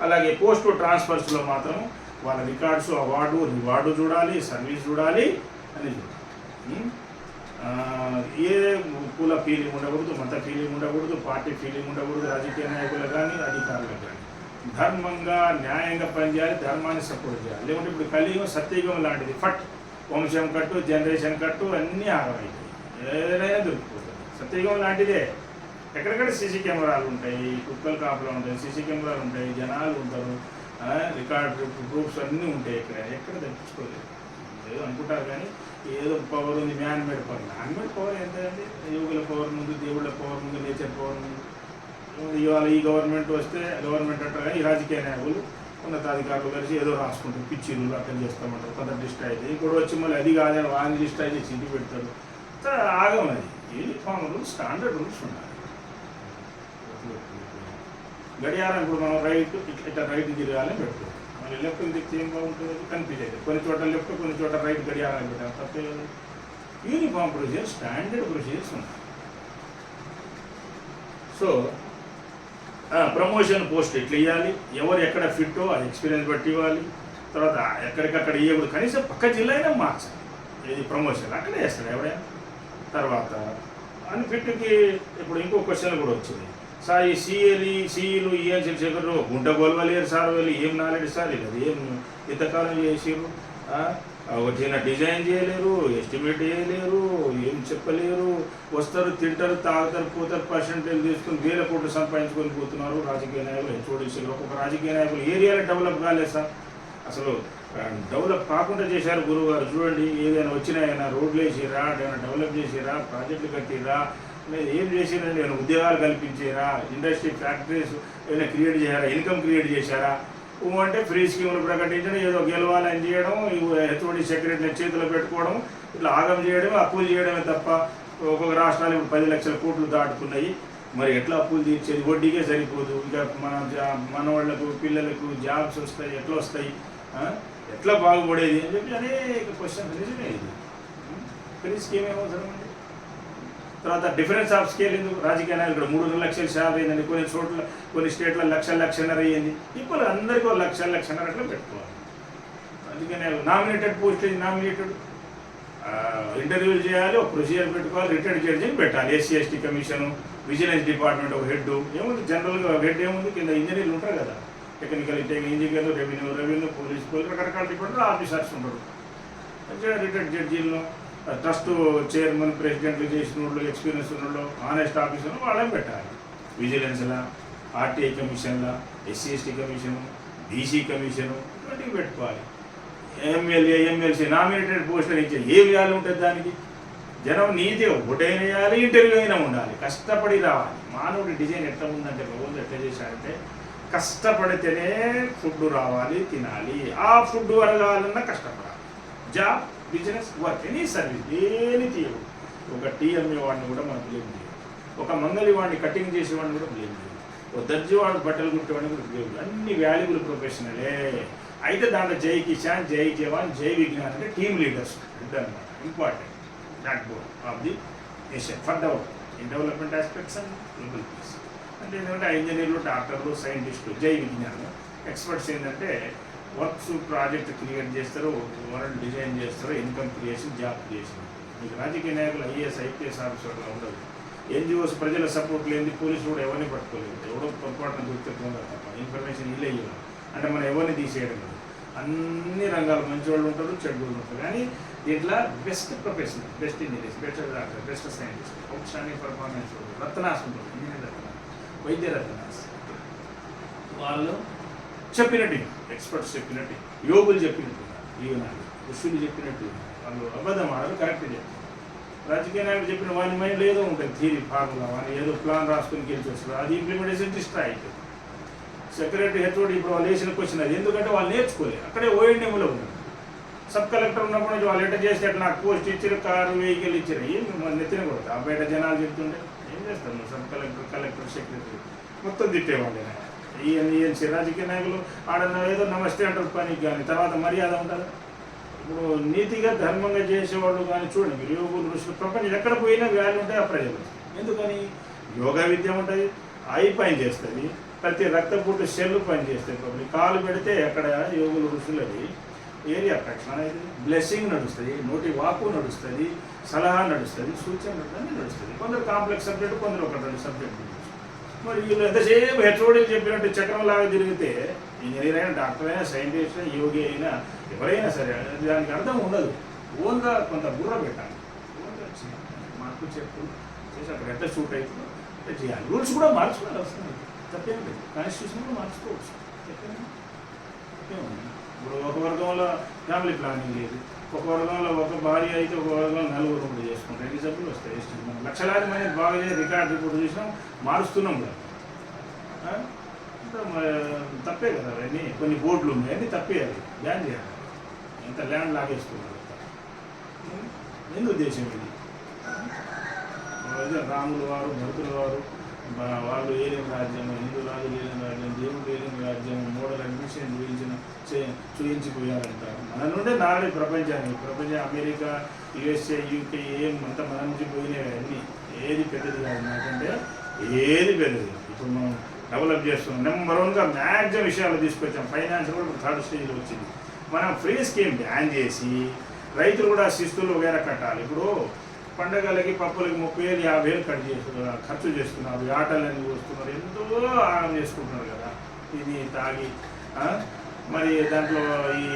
అలాగే పోస్ట్ ట్రాన్స్ఫర్స్లో మాత్రం వాళ్ళ రికార్డ్స్, రివార్డు చూడాలి, సర్వీస్ చూడాలి అని చూడాలి. ఏ కుల ఫీలింగ్ ఉండకూడదు, మత ఫీలింగ్ ఉండకూడదు, పార్టీ ఫీలింగ్ ఉండకూడదు. రాజకీయ నాయకులకు కానీ అధికారులకు కానీ ధర్మంగా, న్యాయంగా పనిచేయాలి, ధర్మాన్ని సపోర్ట్ చేయాలి. లేకుంటే ఇప్పుడు కలియుగం సత్యయుగం లాంటిది. వంశం కట్టు, జనరేషన్ కట్టు అన్నీ ఆగమైతాయి, ఏదైనా దొరికిపోతుంది. సత్యయుగం లాంటిదే. ఎక్కడెక్కడ సీసీ కెమెరాలు ఉంటాయి, కుక్కలు కాపులు ఉంటాయి, సీసీ కెమెరాలు ఉంటాయి, జనాలు ఉంటారు, రికార్డు ప్రూఫ్స్ అన్నీ ఉంటాయి. ఎక్కడ తప్పించుకోలేదు. ఏదో అనుకుంటారు కానీ ఏదో పవర్ ఉంది, మ్యాన్ మేడ్ పవర్ ఎంతండి? యోగుల పవర్ ముందు, దేవుళ్ళ పవర్ ముందు, నేచర్ పవర్ ముందు. ఇవాళ ఈ గవర్నమెంట్ వస్తే గవర్నమెంట్ అంటారు కానీ ఈ రాజకీయ నాయకులు ఉన్నతాధికారులు కలిసి ఏదో రాసుకుంటారు, పిచ్చిలు అట్లా చేస్తామంటారు, కొంత డిస్ట్రాయ్ అయితే ఇంకోటి వచ్చి మళ్ళీ అది కాదని వాళ్ళని డిస్ట్రాయ్ చేసి ఇంటికి పెడతారు. ఆగం అది. యూనిఫామ్ రూల్స్, స్టాండర్డ్ రూల్స్ ఉండాలి. గడియారం ఇప్పుడు మనం రైట్ ఇట్లా రైట్ తిరగాలని పెట్టుకోవాలి, మళ్ళీ లెఫ్ట్ తిరిగితే ఏం బాగుంటుంది? కన్ఫ్యూజ్ అవుతుంది. కొన్ని చోట్ల లెఫ్ట్, కొన్ని చోట్ల రైట్ గడియారాలు పెట్టాము, తప్పే కదా. యూనిఫామ్ ప్రొసీజర్, స్టాండర్డ్ ప్రొసీజర్స్ ఉన్నాయి. సో ప్రమోషన్ పోస్ట్ ఎట్లా ఇవ్వాలి, ఎవరు ఎక్కడ ఫిట్టో అది ఎక్స్పీరియన్స్ బట్టి ఇవ్వాలి. తర్వాత ఎక్కడికక్కడ ఇవ్వకూడదు, కనీసం పక్క జిల్లా అయినా మార్చాలి. ఏది ప్రమోషన్ అక్కడే వేస్తాడు ఎవరైనా. తర్వాత అన్ఫిట్కి ఇప్పుడు ఇంకో క్వశ్చన్ కూడా వచ్చింది. సార్ ఈ సీఈలు ఈఎన్సీ సెక్రటరీ గుంట గొలవలేరు సార్, వాళ్ళు ఏం నాలెడ్జ్ సార్, ఇది ఏం ఇంతకాలం చేసారు, ఒక చిన్న డిజైన్ చేయలేరు, ఎస్టిమేట్ చేయలేరు, ఏం చెప్పలేరు. వస్తారు, తింటారు, తాగుతారు, పోతారు, పర్సెంటేజ్ తీసుకుని వేల కోట్లు సంపాదించుకొని పోతున్నారు రాజకీయ నాయకులు. హెచ్ఓడిసీలు ఒక్కొక్క రాజకీయ నాయకులు ఏరియాలో డెవలప్ కాలేదు సార్. అసలు డెవలప్ కాకుండా చేశారు గురువు గారు. చూడండి, ఏదైనా వచ్చినాయన్నా రోడ్లు వేసిరా, ఏమైనా డెవలప్ చేసిరా, ప్రాజెక్టులు కట్టిరా, ఏం చేసిరండి, ఏమైనా ఉద్యోగాలు కల్పించారా, ఇండస్ట్రీ ఫ్యాక్టరీస్ ఏమైనా క్రియేట్ చేశారా, ఇన్కమ్ క్రియేట్ చేశారా? అంటే ఫ్రీ స్కీములు ప్రకటించడం, ఏదో గెలవాలని చేయడం, హెచ్ఓడి సెక్రటరీ చేతిలో పెట్టుకోవడం, ఇట్లా ఆగం చేయడం, అప్పులు చేయడమే తప్ప ఒక్కొక్క రాష్ట్రాలు ఇప్పుడు 10 లక్షల కోట్లు దాటుతున్నాయి. మరి ఎట్లా అప్పులు తీర్చేది? వడ్డీకే సరిపోదు. ఇక మన వాళ్ళకు పిల్లలకు జాబ్స్ వస్తాయి, ఎట్లా వస్తాయి, ఎట్లా బాగుపడేది అని చెప్పి అనేక క్వశ్చన్. నిజమే ఇది. ఫ్రీ స్కీమ్ ఏమవుతుంది? తర్వాత డిఫరెన్స్ ఆఫ్ స్కేల్ ఎందుకు? రాజకీయ నాయకులు 3 లక్షల శాలరీ అయిందండి, కొన్ని చోట్ల కొన్ని స్టేట్ల లక్షన్నర అయ్యింది. ఇప్పుడు అందరికీ 1,00,000 లక్షన్నర అట్లా పెట్టుకోవాలి. అందుకని నామినేటెడ్ పోస్ట్ నామినేటెడ్ ఇంటర్వ్యూలు చేయాలి, ఒక ప్రొసీజర్ పెట్టుకోవాలి, రిటైర్డ్ జడ్జిని పెట్టాలి. SC ST commission, vigilance department ఒక హెడ్ ఏముంది, జనరల్గా హెడ్ ఏముంది, కింద ఇంజనీర్లు ఉంటారు కదా, టెక్నికల్ ఇంజనీర్లు, రెవెన్యూ, పోలీస్ రకరకాల డిపార్ట్మెంట్ ఆఫీసర్స్ ఉంటారు. రిటైర్డ్ జడ్జీలను, ట్రస్ట్ చైర్మన్, ప్రెసిడెంట్లు చేసిన వాళ్ళు, ఎక్స్పీరియన్స్ ఉన్న వాళ్ళు, ఆనెస్ట్ ఆఫీసర్లు వాళ్ళని పెట్టాలి. విజిలెన్స్లా, ఆర్టీఐ కమిషన్లా, SC ST commission, BC commission ఇటువంటివి పెట్టుకోవాలి. ఎమ్మెల్యే, ఎమ్మెల్సీ నామినేటెడ్ పోస్టులు ఇచ్చే ఏ వ్యాల్యూ ఉంటుంది దానికి? జనం నీతి ఓటైనా వేయాలి, ఇంటర్వ్యూ అయినా ఉండాలి, కష్టపడి రావాలి. మానవుడి డిజైన్ ఎట్లా ఉందంటే, రోజు ఎట్లా చేశారంటే కష్టపడితేనే ఫుడ్ రావాలి, తినాలి. ఆ ఫుడ్ వరగాలన్నా కష్టపడాలి. Job, business, work, any service ఏది తీయవు. ఒక టీ అమ్మేవాడిని కూడా మనం బ్లేమ్ చేయదు, ఒక మంగళి వాడిని కటింగ్ చేసేవాడిని కూడా బ్లేమ్ చేయదు, ఒక దర్జీ వాడు బట్టలు కుట్టేవాడిని కూడా బ్లేమ్ చేయదు. అన్ని వాల్యుబుల్ ప్రొఫెషనలే. అయితే దాంట్లో జై కిసాన్, జై జవాన్, జై విజ్ఞాన్ అంటే టీమ్ లీడర్స్ అనమాట. Important back bone of the nation for development aspects and global peace. అంటే ఏంటంటే ఇంజనీర్లు, డాక్టర్లు, సైంటిస్టులు, జై విజ్ఞానం. ఎక్స్పర్ట్స్ ఏంటంటే వర్క్స్, ప్రాజెక్ట్ క్రియేట్ చేస్తారు, వరల్డ్ డిజైన్ చేస్తారు, ఇన్కమ్ క్రియేషన్, జాబ్ క్రియేషన్. మీకు రాజకీయ నాయకులు ఐఏఎస్, ఐపీఎస్ ఆఫీసర్గా ఉండదు. ఎన్జిఓస్ ప్రజల సపోర్ట్ లేని, పోలీసులు కూడా ఎవరిని పట్టుకోలేదు. ఎవడో పొరపాటున గుర్తుగా తప్ప ఇన్ఫర్మేషన్ ఇల్లే ఇవ్వాలి అంటే మనం ఎవరిని తీసేయడం లేదు. అన్ని రంగాలు మంచి వాళ్ళు ఉంటారు, చెడు వాళ్ళు ఉంటారు. కానీ దీంట్లో best professional, best engineers, best doctor, best scientist, outstanding performance ఉంటుంది. రత్నాస్ ఉంటుంది, ఇంజనీర్ రత్నాస్, వైద్య రత్నాస్. వాళ్ళు చెప్పినట్టు, ఎక్స్పర్ట్స్ చెప్పినట్టు, యోగులు చెప్పినట్టు, ఈవనాలు ఋషులు చెప్పినట్టు వాళ్ళు అబద్ధం ఆడలు కరెక్ట్ చెప్పారు. రాజకీయ నాయకులు చెప్పిన వాని మైండ్లో ఏదో ఉంటుంది, థియరీ, ఫార్ములా, వాని ఏదో ప్లాన్ రాసుకొని గెలిచి వస్తారు. అది ఇంప్లిమెంటేషన్ డిస్ట్రాయ్ అవుతుంది. సెక్రటరీ, హెచ్ఓడి ఇప్పుడు వాళ్ళు వేసిన క్వశ్చన్ అది. ఎందుకంటే వాళ్ళు నేర్చుకోలేదు, అక్కడే ఓఎన్ఎంలో ఉన్నారు. సబ్ కలెక్టర్ ఉన్నప్పుడు నుంచి వాళ్ళు ఎట్లా చేస్తే అట్లా నాకు పోస్ట్ ఇచ్చారు, కారు, వెహికల్ ఇచ్చారు, ఏం నెత్తిన కొడతా. ఆ బయట జనాలు చెప్తుంటే ఏం చేస్తాను? సబ్ కలెక్టర్, కలెక్టర్, సెక్రటరీ మొత్తం తిట్టేవాళ్ళు. ఈఎన్సీ రాజకీయ నాయకులు ఆడన్న ఏదో నమస్తే అంటారు పనికి, కానీ తర్వాత మర్యాద ఉంటుంది. ఇప్పుడు నీతిగా ధర్మంగా చేసేవాళ్ళు కానీ చూడండి, మీరు యోగులు, ఋషులు, ప్రపంచం ఎక్కడ పోయినా వాల్యూ ఉంటాయి, అప్రజలు. ఎందుకని? యోగా విద్య ఉంటుంది, ఐ పని చేస్తుంది, ప్రతి రక్తపుట్టు సెల్లు పనిచేస్తాయి. పబ్లిక్ కాలు పెడితే అక్కడ యోగులు, ఋషులది ఏరియా ప్రక్షణ అవుతుంది, బ్లెస్సింగ్ నడుస్తుంది, నోటి వాపు నడుస్తుంది, సలహా నడుస్తుంది, సూచన అన్నీ నడుస్తుంది. కొందరు కాంప్లెక్స్ సబ్జెక్టు, కొందరు ఒక 2 సబ్జెక్టు. మరి వీళ్ళు ఎంతసేపు హెచ్ఓడీలు చెప్పినట్టు చక్రంలాగా తిరిగితే ఇంజనీర్ అయినా, డాక్టర్ అయినా, సైంటిస్ట్ అయినా, యోగి అయినా, ఎవరైనా సరే దానికి అర్థం ఉండదు. ఓన్గా కొంత బుర్ర పెట్టాలి. ఓన్గా మార్పు చెప్పు చేసి అక్కడ ఎంత షూట్ అవుతుందో అట్లా చేయాలి. రూల్స్ కూడా మార్చుకోవాలి అవసరం లేదు, తప్పేం లేదు. కాన్స్టిట్యూషన్ కూడా మార్చుకోవచ్చు, తప్పేమో ఇప్పుడు ఒక వర్గంలో ఫ్యామిలీ ప్లానింగ్ లేదు, ఒక వర్గంలో ఒక భార్య అయితే ఒక వర్గంలో నలుగురు కూడా చేసుకుంటారు, ఎన్ని సభ్యులు వస్తాయి. మనం లక్షలాది మంది బాగా చేసి రికార్డు రిపోర్ట్ చూసినాం, మారుస్తున్నాం కూడా. తప్పే కదా అవన్నీ. కొన్ని బోర్డులు ఉన్నాయి, అన్నీ తప్పే, అది బ్యాన్ చేయాలి. ఎంత ల్యాండ్ లాగేసుకున్నారు, ఎందుకు ఉద్దేశం ఇది? రాములు వారు, భరతుల వారు, వాళ్ళు ఏలిన రాజ్యం, హిందూ రాజులు ఏలిన రాజ్యం, దేవుడు ఏలిన రాజ్యం, మోడల్ అడ్మిషన్ చూయించిపోయారంటారు. మన నుండే నాడే ప్రపంచం అమెరికా, యుఎస్ఏ, యూకే ఏం అంతా మన నుంచి పోయినాయి అన్నీ. ఏది పెద్దది కాదు నాకంటే, ఏది పెద్దది. ఇప్పుడు మనం డెవలప్ చేస్తున్నాం, నెంబర్ 1గా మ్యాక్సిమం విషయాలు తీసుకొచ్చాం. ఫైనాన్స్ కూడా ఇప్పుడు 3rd స్టేజ్లో వచ్చింది. మనం ఫ్రీ స్కీమ్ బ్యాన్ చేసి రైతులు కూడా శిస్తులు వేరే కట్టాలి. ఇప్పుడు పండగలకి పప్పులకి 30,000 50,000 ఖర్చు చేస్తున్నారు, ఆటలని వస్తున్నారు, ఎంతో ఆగం చేసుకుంటున్నారు కదా. ఇది తాగి మరి దాంట్లో ఈ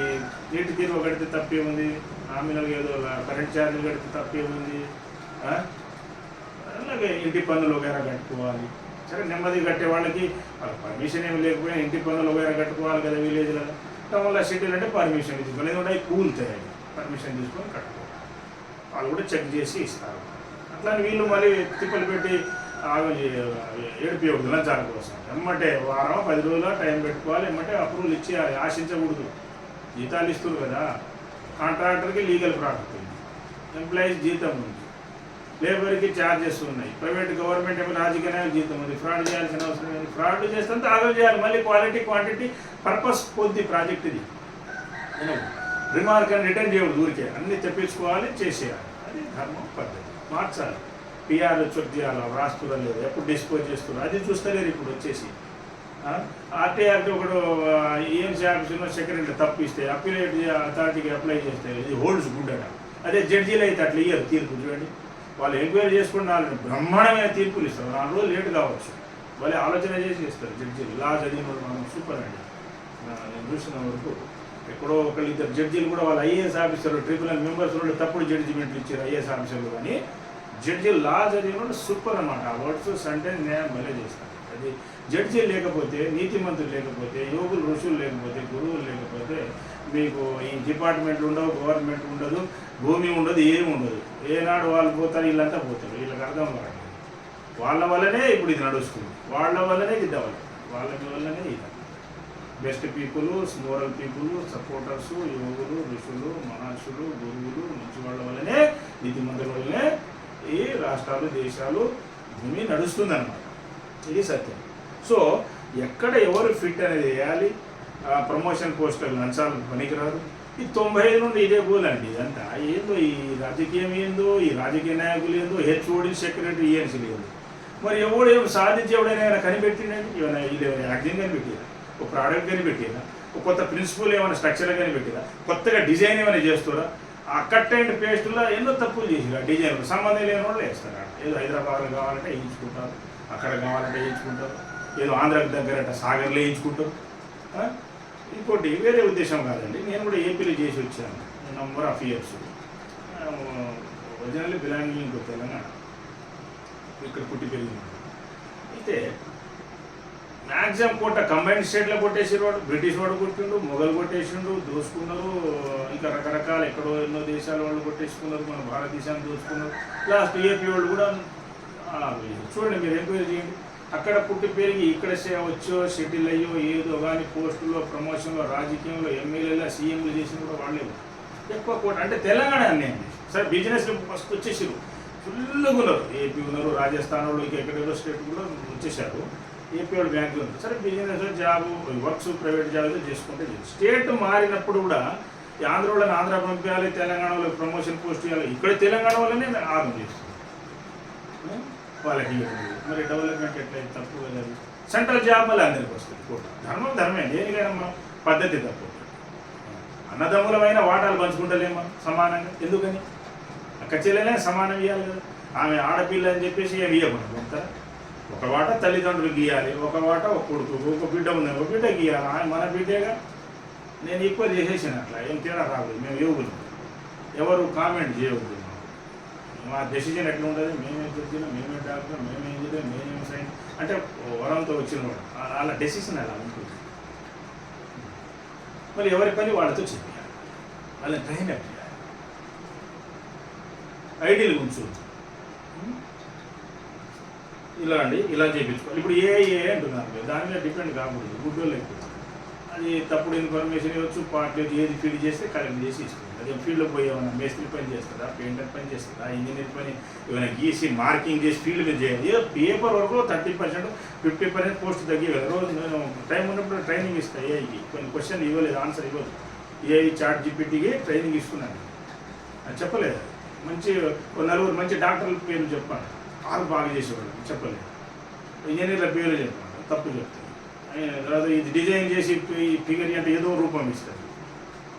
నీటి తీరువ కడితే తప్పే ఉంది, నామినల్గా ఏదో కరెంట్ ఛార్జీలు కడితే తప్పే ఉంది. అలాగే ఇంటి పన్నులు వేరే కట్టుకోవాలి. సరే నెమ్మది కట్టే వాళ్ళకి పర్మిషన్ ఏమి లేకపోయినా ఇంటి పన్నులు వేరే కట్టుకోవాలి కదా విలేజ్లలో. టౌన్లో సిటీలు అంటే పర్మిషన్ తీసుకోవాలి, ఎందుకంటే కూలుతాయి, పర్మిషన్ తీసుకొని కట్టుకోవాలి. వాళ్ళు కూడా చెక్ చేసి ఇస్తారు. అట్లానే వీళ్ళు మళ్ళీ తిప్పలు పెట్టి ఏడిపియకూడదు లంచాల కోసం. ఎమ్మటే వారం 10 రోజుల టైం పెట్టుకోవాలి, ఎమ్మటే అప్రూవల్ ఇచ్చేయాలి. ఆశించకూడదు. జీతాలు ఇస్తారు కదా, కాంట్రాక్టర్కి లీగల్ ప్రాఫిట్ ఉంది, ఎంప్లాయీస్ జీతం ఉంది, లేబర్కి ఛార్జెస్ ఉన్నాయి, ప్రైవేట్ గవర్నమెంట్ ఏమో రాజకీయ జీతం ఉంది. ఫ్రాడ్ చేయాల్సిన అవసరం లేదు. ఫ్రాడ్ చేస్తే ఆగం చేయాలి. మళ్ళీ క్వాలిటీ క్వాంటిటీ పర్పస్ పొంది ప్రాజెక్ట్ ఇది. రిమార్క్ అని రిటర్న్ చేయకూడదు, ఊరికే అన్నీ తెప్పించుకోవాలి, చేసేయాలి. అది ధర్మం, పద్ధతి. మార్చాలి. పిఆర్ చెక్ చేయాలి, రాస్తున్నా లేదు, ఎప్పుడు డిస్పోజ్ చేస్తున్నారు అది చూస్తలేరు. ఇప్పుడు వచ్చేసి ఆర్టీఆర్టీ ఒకడు ఈఎన్సీ ఆఫీసులో సెక్రటరీ తప్పు ఇస్తే అప్పీలేట్ అథారిటీకి అప్లై చేస్తే ఇది హోల్డ్స్ గుడ్ అట. అదే జడ్జీలు అయితే అట్లా ఇయ్యరు తీర్పు. చూడండి, వాళ్ళు ఎంక్వైరీ చేసుకుని 4 బ్రహ్మాండమైన తీర్పులు ఇస్తారు. 4 రోజులు లేట్ కావచ్చు, వాళ్ళు ఆలోచన చేసి ఇస్తారు జడ్జీలు. లా చదివిన మనం సూపర్ అండి. నేను చూసిన వరకు ఎక్కడో 1-2 జడ్జీలు కూడా వాళ్ళు ఐఏఎస్ ఆఫీసర్లు, ట్రిబ్యునల్ మెంబర్స్ కూడా తప్పుడు జడ్జిమెంట్లు ఇచ్చారు ఐఏఎస్ ఆఫీసర్లు. కానీ జడ్జీలు లా చదివిన సూపర్ అన్నమాట. ఆ వర్డ్స్ అంటే న్యాయం భలే చేస్తారు. అది జడ్జీలు లేకపోతే, నీతిమంతులు లేకపోతే, యోగులు ఋషులు లేకపోతే, గురువులు లేకపోతే మీకు ఈ డిపార్ట్మెంట్లు ఉండవు, గవర్నమెంట్ ఉండదు, భూమి ఉండదు, ఏమి ఉండదు. ఏనాడు వాళ్ళు పోతారు, వీళ్ళంతా పోతారు. వీళ్ళకి అర్థం కాదు. వాళ్ళ వల్లనే ఇప్పుడు ఇది నడుస్తుంది, వాళ్ళ వల్లనే ఇది డెవలప్, వాళ్ళ వల్లనే ఇది best people, moral people, supporters, యోగులు, ఋషులు, మహర్షులు, గురువులు, మంచి వాళ్ళ వల్లనే, నీతిమంతుల వల్లనే ఈ రాష్ట్రాలు, దేశాలు, భూమి నడుస్తుందన్నమాట. ఇది సత్యం. సో ఎక్కడ ఎవరు ఫిట్ అనేది వేయాలి. ప్రమోషన్ పోస్టులు లంచాలు పనికిరాదు. ఈ 95 నుండి ఇదే గోలండి. ఇదంతా ఏందో, ఈ రాజకీయం ఏందో, ఈ రాజకీయ నాయకులు ఏందో, హెచ్ఓడి, సెక్రటరీ, ఈఎన్సీలు ఏందో. మరి ఎవడు ఏమి సాధించి ఎవడైనా కనిపెట్టిండండి? ఏమైనా ఇది ఏమైనా యాక్టింగ్ కనిపెట్టిరా, ఒక ప్రోడక్ట్ కనిపెట్టిరా, ఒక కొత్త ప్రిన్సిపల్ ఏమైనా స్ట్రక్చర్ కనిపెట్టిరా, కొత్తగా డిజైన్ ఏమైనా చేస్తారా? ఆ కట్ అండ్ పేస్ట్లో ఎన్నో తప్పులు చేసిరా. డిజైన్ సంబంధం లేని వాళ్ళు వేస్తారు. ఏదో హైదరాబాద్లో కావాలంటే వేయించుకుంటారు, అక్కడ కావాలంటే వేయించుకుంటారు, ఏదో ఆంధ్రాకి దగ్గరట సాగర్లో వేయించుకుంటారు. ఇంకోటి వేరే ఉద్దేశం కాదండి. నేను కూడా ఏపీలో చేసి వచ్చాను number of years. Originally belonging to Telangana, ఇక్కడ పుట్టి పెరిగింది. అయితే మ్యాక్సిమం కోట కంబైన్డ్ స్టేట్లో కొట్టేసారు. వాడు బ్రిటిష్ వాడు కొట్టిండు, మొఘలు కొట్టేసిండు, దోసుకున్నారు. ఇంకా రకరకాల ఎక్కడో ఎన్నో దేశాల వాళ్ళు కొట్టేసుకున్నారు, మన భారతదేశాన్ని దోచుకున్నారు. లాస్ట్ ఏపీ వాళ్ళు కూడా చూడండి, మీరు ఎంక్వైరీ చేయండి. అక్కడ పుట్టి పెరిగి ఇక్కడ వచ్చో సెటిల్ అయ్యో ఏదో కానీ పోస్టుల్లో, ప్రమోషన్లో, రాజకీయంలో, ఎమ్మెల్యేలో, సీఎంలు చేసిన కూడా వాళ్ళే ఎక్కువ కోట. అంటే తెలంగాణ అన్యాయం చేసి సరే బిజినెస్లో ఫస్ట్ వచ్చేసారు, ఫుల్గా ఉన్నారు. ఏపీ ఉన్నారు, రాజస్థాన్ వాళ్ళు, ఇంకా ఎక్కడెక్కడో స్టేట్ కూడా వచ్చేసారు. ఏపీ వాళ్ళు బ్యాంకులు ఉంది. సరే business, job, works, private job చేసుకుంటే స్టేట్ మారినప్పుడు కూడా ఆంధ్ర వాళ్ళని ఆంధ్ర పంపించాలి, తెలంగాణ వాళ్ళకి ప్రమోషన్ పోస్ట్ ఇవ్వాలి. ఇక్కడ తెలంగాణ వాళ్ళనే ఆగం చేస్తుంది వాళ్ళకి. మరి డెవలప్మెంట్ ఎట్లయితే తప్పు కదా. సెంట్రల్ జాబ్ మళ్ళీ అందరికి వస్తుంది. ధర్మం ధర్మే, దేనికైనా మనం పద్ధతి తప్పు. అన్నదమ్ములమైన వాటాలు పంచుకుంటలేము మనం సమానంగా. ఎందుకని? అక్క చెల్లెలే సమానం ఇవ్వాలి కదా. ఆమె ఆడపిల్ల అని చెప్పేసి ఏమి ఇవ్వకూడదు. అంటారా? ఒక వాట తల్లిదండ్రులు గీయాలి, ఒక వాట ఒక కొడుకు, ఒక బిడ్డ ఉంది, ఒక బిడ్డ గీయాలి. మన బిడ్డగా నేను ఎక్కువ చేసేసాను. అట్లా ఏం తేడా రాదు. మేము యోగులు ఎవరు కామెంట్ చేయవద్దు. మా డెసిజన్ ఎట్లా ఉంటుంది, మేమే జడ్జినా, మేమే డాక్టర్, మేమే ఇంజనీర్, మేమే సైన్స్ అంటే వరంతో వచ్చిన వాడు అలా డెసిషన్ అలా ఉంటుంది. మరి ఎవరి పని వాళ్ళతో చెప్పాలి, వాళ్ళని ట్రైన్ అప్ చేయాలి, ఐడియల్ ఉంచు. ఇలా అండి ఇలా చేయించుకోవాలి. ఇప్పుడు ఏ అంటున్నారు, దాని మీద డిపెండ్ కాకూడదు. గుడ్డోళ్ళు ఎక్కువ అది తప్పుడు ఇన్ఫర్మేషన్ ఇవ్వచ్చు, పార్టీ ఏది ఫీల్డ్ చేస్తే కరెక్ట్ చేసి ఇస్తుంది. అదే ఫీల్డ్లో పోయి ఏమన్నా మేస్త్రి పని చేస్తుందా, పెయింటర్ పని చేస్తుందా, ఇంజనీర్ పని ఏమైనా గీసి మార్కింగ్ చేసి ఫీల్డ్ మీద చేయాలి. ఏదో పేపర్ వరకు 30%, 50% పోస్ట్ తగ్గి రోజు నేను టైం ఉన్నప్పుడు ట్రైనింగ్ ఇస్తాను. ఏఐకి కొన్ని క్వశ్చన్ ఇవ్వలేదు, ఆన్సర్ ఇవ్వదు. ఏఐ చాట్ జీపీటీకి ట్రైనింగ్ ఇస్తున్నాను అది చెప్పలేదు. మంచి నలుగురు మంచి డాక్టర్ల పేర్లు చెప్పాను, వాళ్ళు బాగా చేసేవాళ్ళు చెప్పలేదు. ఇంజనీర్ల పేర్లు చెప్పాను, తప్పు చెప్తాను. తర్వాత ఇది డిజైన్ చేసి ఫిగర్ అంటే ఏదో రూపం ఇస్తారు.